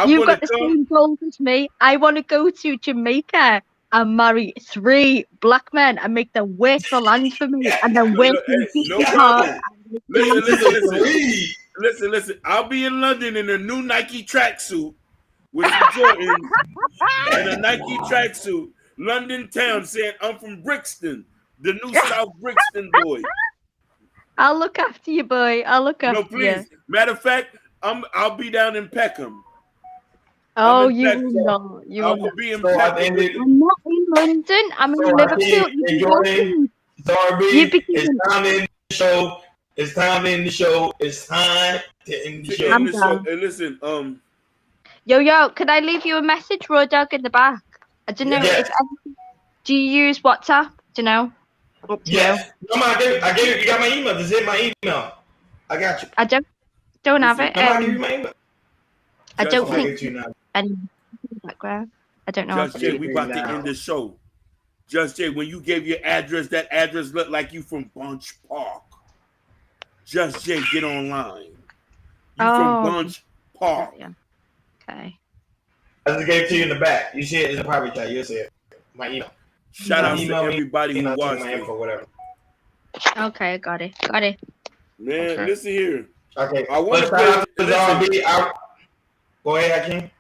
You've got the same goals as me. I want to go to Jamaica and marry 3 black men and make them work the land for me, and then work No problem. Listen. I'll be in London in a new Nike tracksuit with some Jordans and a Nike tracksuit. London town saying I'm from Brixton, the new South Brixton boy. I'll look after you, boy. I'll look after No, please. you. Matter of fact, I'll be down in Peckham. Oh, in you Peckham. will not. You I will will not. be in So I Peckham. think I'm not in London. I'm in Liverpool. Sorry, it's time to end the show. It's time to end the show. It's time to end the show. I'm And so, done. and listen, Yo, can I leave you a message, Road Dog, in the back? I don't know. Yes. Do you use WhatsApp? Do you know? Up to you. Yes. Come on, I gave you. You got my email. This is my email. I got you. I don't have it. Come on, I give you my email. I don't Just I think get you now. any background. I don't know. Just how to Jay, do we it. about to end the show. Just Jay, when you gave your address, that address looked like you from Bunch Park. Just Jay, get online. You from Oh. Bunch Park. Yeah. Okay. I just gave it to you in the back. You see it in the private chat. You'll see it. My email. Shout out to Email me, everybody and who I'll take watched my it. info, whatever. Okay, I got it. Man, Okay. listen here. Okay. I wanna But shout out to play- ZRB. Go ahead, Hakeem.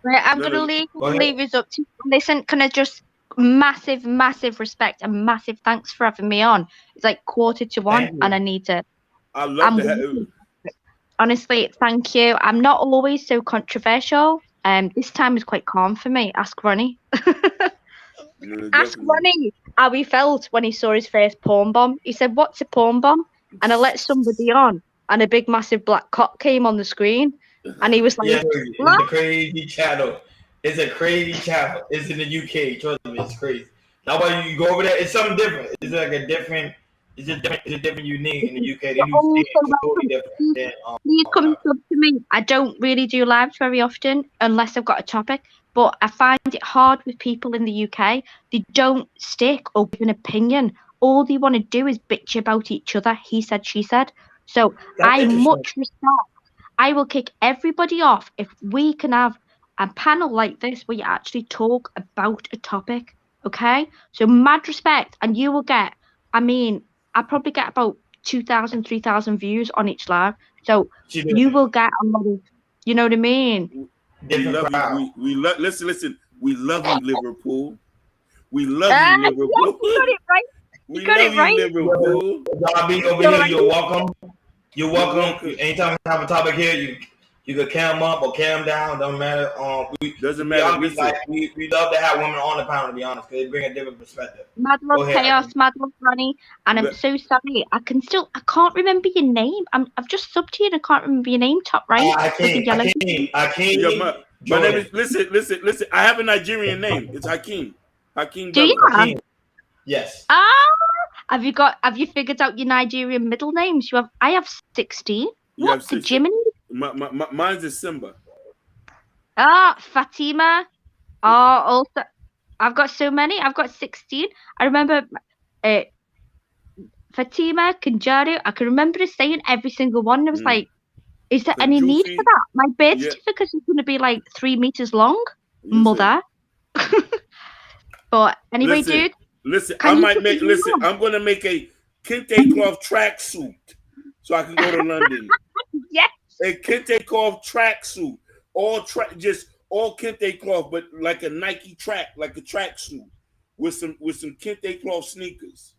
Right, I'm No, gonna no, leave us up to listen. Can I just massive respect and massive thanks for having me on. It's like 1:45, Thank you. and I need to. I love I'm to have. honestly, thank you. I'm not always so controversial. This time is quite calm for me. Ask Ronnie. Ask Ronnie how he felt when he saw his first porn bomb. He said, "What's a porn bomb?" And I let somebody on, and a big, massive black cock came on the screen, and he was like, Yeah, it's a crazy channel. It's a crazy channel. It's in the UK. Trust me, it's crazy. Nobody, you go over there. It's something different. It's like a different. It's a different unique in the UK. They do things totally different. Than, "Please come up to me." I don't really do lives very often unless I've got a topic. But I find it hard with people in the UK. They don't stick or give an opinion. All they want to do is bitch about each other. He said, she said. So I much respect. I will kick everybody off if we can have a panel like this where you actually talk about a topic. Okay? So mad respect. And you will get, I mean, I probably get about 2,000, 3,000 views on each live. So you will get a lot of, you know what I mean? We love you. We love. Listen. We love you, Liverpool. We love you, Liverpool. Yes, you got it right. We got love it right. you, Liverpool. Y'all be over here. You're welcome. You're welcome. Anytime you have a topic here, you can cam up or cam down. Don't matter. Doesn't matter. We love to have women on the panel. To be honest, because they bring a different perspective. Mad love chaos, mad love Ronnie, and I'm so sorry. I can't remember your name. I've just subbed to you and I can't remember your name. Top right. I can't. Yeah, my name is listen. I have a Nigerian name. It's Hakeem. Hakeem. Do you? Hakeem. Yes. Have you figured out your Nigerian middle names? I have 16. What the Jiminy? Mine's is Simba. Fatima. Also, I've got so many. I've got 16. I remember Fatima, Kanjaru. I can remember saying every single one. I was like, is there any need for that? My birth certificate is going to be like 3 meters long. Mother. But anyway, dude. Listen, I'm going to make a kente cloth tracksuit so I can go to London. Yes. A kente cloth tracksuit. All kente cloth, but like a Nike track, like a tracksuit with some kente cloth sneakers.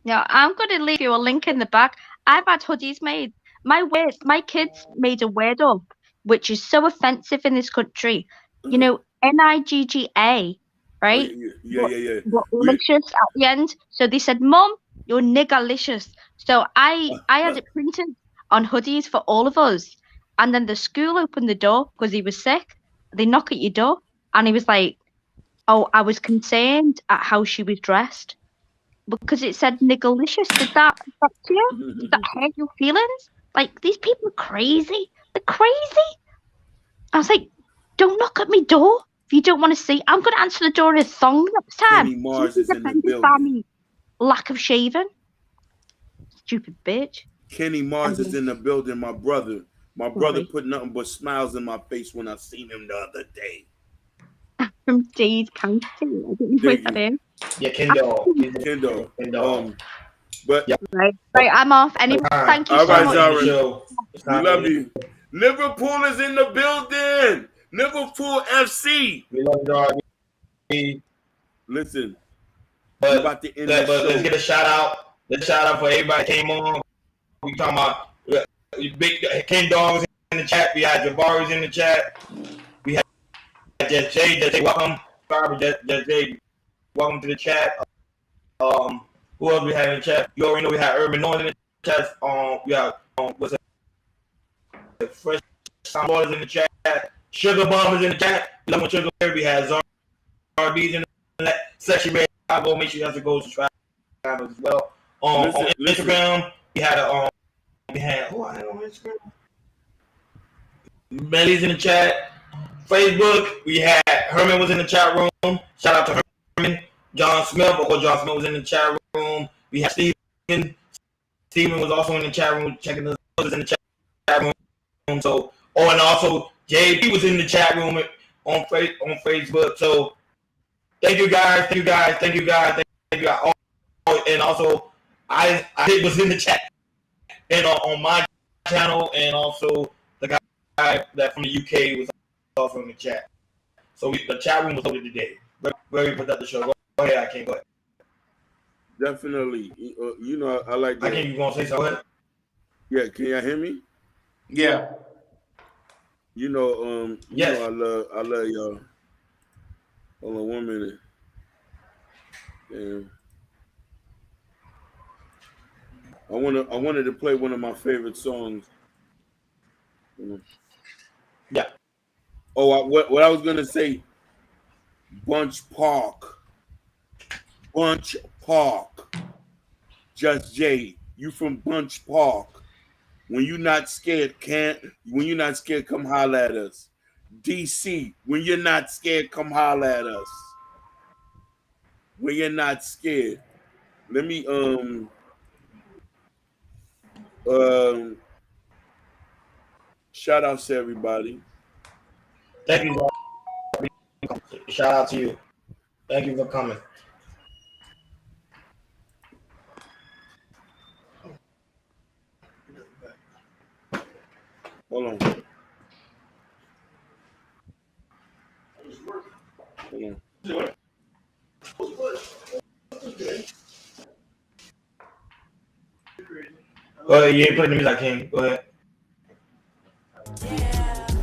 Now I'm gonna leave you a link in the back. I've had hoodies made. My kids made a word up, which is so offensive in this country. You know, NIGGA, right? Yeah. But licious at the end. So they said, "Mom, you're niggerlicious." So I had it printed. on hoodies for all of us. And then the school opened the door because he was sick. They knock at your door, and he was like, "Oh, I was concerned at how she was dressed because it said niggalicious." Did that affect you? Did that hurt your feelings? Like, these people are crazy. They're crazy. I was like, "Don't knock at my door if you don't want to see. I'm going to answer the door in a thong next time." Kenny Mars She's is in the offended by building. me lack of shaving. Stupid bitch. Kenny Mars is in the building, my brother. My brother Right. put nothing but smiles in my face when I seen him the other day. From Dade County. I didn't know Thank that in. Yeah, Kendall. Kendall. Kendall. But Right, I'm off. Anyway, thank you All so right, much. Zara. We love you. Liverpool is in the building. Liverpool FC. We love you, dog. Listen, But, we're about to end but the let's show. get a shout out. Let's shout out for everybody that came on. We talking about big Ken Dogs in the chat. We had Jabari's in the chat. We had Just Jay, welcome. Just Jay, welcome to the chat. Who else we had in the chat? You already know we had Urban Noise in the chat. We got what's it? Fresh Sound Waters in the chat. Sugar Bomb is in the chat. We Sugar. We had RB's in the section. I'll go make sure you have to go subscribe as well. On Instagram, we had who I had on Instagram? Melly's in the chat. Facebook, we had Herman was in the chat room. Shout out to Herman. John Smith, John Smith was in the chat room. We had Steven. Steven was also in the chat room, checking us in the chat room. So, and also JP was in the chat room on Facebook. So, thank you guys. Oh, and also, I was in the chat and on my channel, and also the guy that from the UK was also in the chat. So the chat room was open today. Very productive show. Go ahead, I can't go ahead. Definitely. You know, I like that. I can't. You gonna say something? Yeah, can y'all hear me? Yeah. You know, Yes. you know, I love y'all. Hold on 1 minute. Damn. I wanted to play one of my favorite songs. Yeah. Oh, what I was gonna say, Bunch Park. Just Jay, you from Bunch Park. When you're not scared, come holler at us. DC, when you're not scared, come holler at us. When you're not scared. Let me shout out to everybody. Thank you. Shout out to you. Thank you for coming. Hold on. Go ahead, you ain't playing the music, King. Go ahead.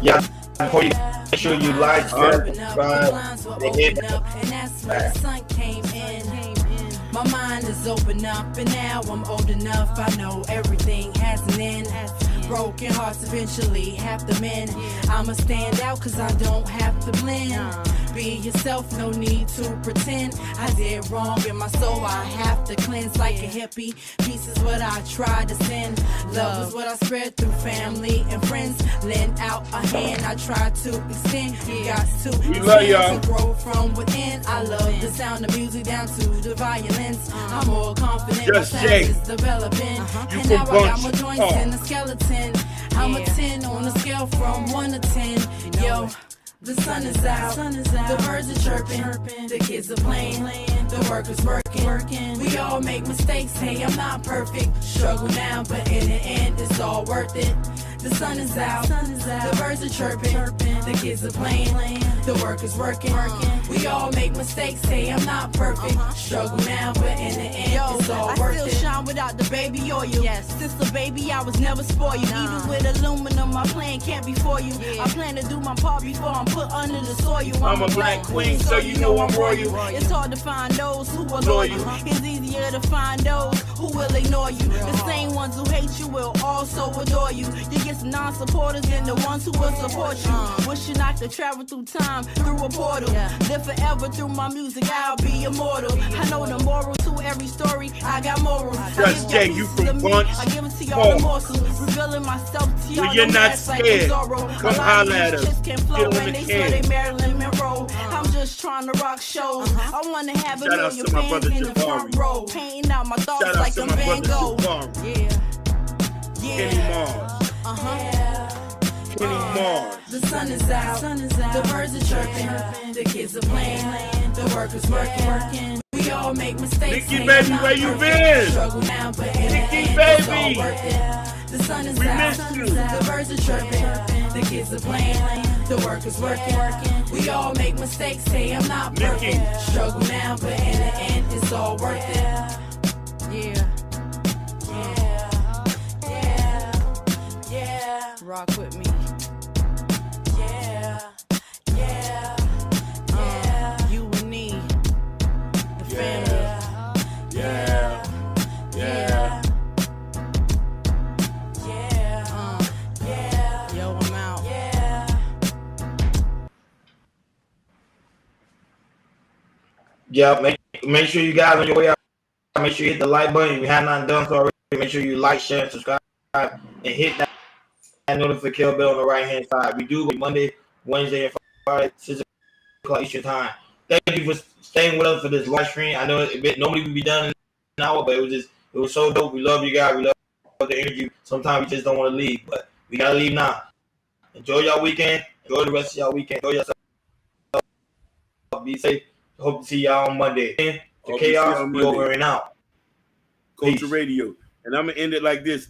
Yeah, before you make sure you like, share, subscribe, and hit My mind is open up, and now I'm old enough. I know everything has an end. Broken hearts eventually have to mend. I'ma stand out cause I don't have to blend. Be yourself, no need to pretend. I did wrong in my soul, I have to cleanse like a hippie. Peace is what I try to send. Love is what I spread through family and friends. Lend out a hand, I try to extend. You got to We love y'all. to grow from within. I love the sound of music down to the violence. I'm more confident, my Just sound Jay. is developing. You And now from I got Bunch more joints Park. in the skeleton. I'm a 10 on a scale from 1 to 10. Yo, the sun is out, the birds are chirping, the kids are playing, the workers working. We all make mistakes, hey, I'm not perfect. Struggle now, but in the end, it's all worth it. The sun is out, the birds are chirping, the kids are playing, the work is working. We all make mistakes, say I'm not perfect. Struggle now, but in the end, it's all I worth still it. shine without the baby oil. Since a baby, I was never spoiled. Even with aluminum, my plan can't be for you. I plan to do my part before I'm put under the soil. I'm a black queen, so you know I'm royal. It's hard to find those who are loyal. It's easier to find those who will ignore you. The same ones who hate you will also adore you. You get some non-supporters and the ones who will support you. Wishing I could travel through time, through a portal. Live forever through my music, I'll be immortal. I know the moral to every story, I got morals. Just Jay, you from Bunch? I give it to y'all the morsels, revealing myself to y'all. When you're no not less like scared, Zorro. come A lot holla of at these us. chicks can flow Get on and the they swear can. they Marilyn Monroe. I'm just trying to rock shows. I want to have a Shout out million to my fans brother in the front Jabari. row, painting out my thoughts Shout out like to I'm my Van brother Gogh. Jabari. Yeah, Kenny Mars. Kenny Mars. The sun is out, the birds are chirping, the kids are playing, the work is working. We all make mistakes. Nikki say baby, I'm not where you perfect. been? Struggle now, but in the Nikki end, baby. it's all worth it. The sun is We out, missed you. the birds are chirping, the kids are playing, the work is working. We all make mistakes, say I'm not Nikki. perfect. Struggle now, but in the end, it's all worth it. yeah. Yeah, Rock with me. yeah, yeah, You and me, the family. Yeah. Yeah. Yo, I'm out. Yeah, make sure you guys on your way out. Make sure you hit the like button if you have not done so already. Make sure you like, share, and subscribe, and hit that notification bell on the right hand side. We do Monday, Wednesday, and Friday, 6 o'clock Eastern time. Thank you for staying with us for this live stream. I know normally we'd be done in an hour, but it was so dope. We love you guys. We love the energy. Sometimes we just don't want to leave, but we gotta leave now. Enjoy your weekend. Enjoy the rest of y'all weekend. Enjoy yourself. Be safe. Hope to see y'all on Monday. The Hope to see y'all chaos on be Monday. over and out. Culture Peace. Radio. And I'm going to end it like this.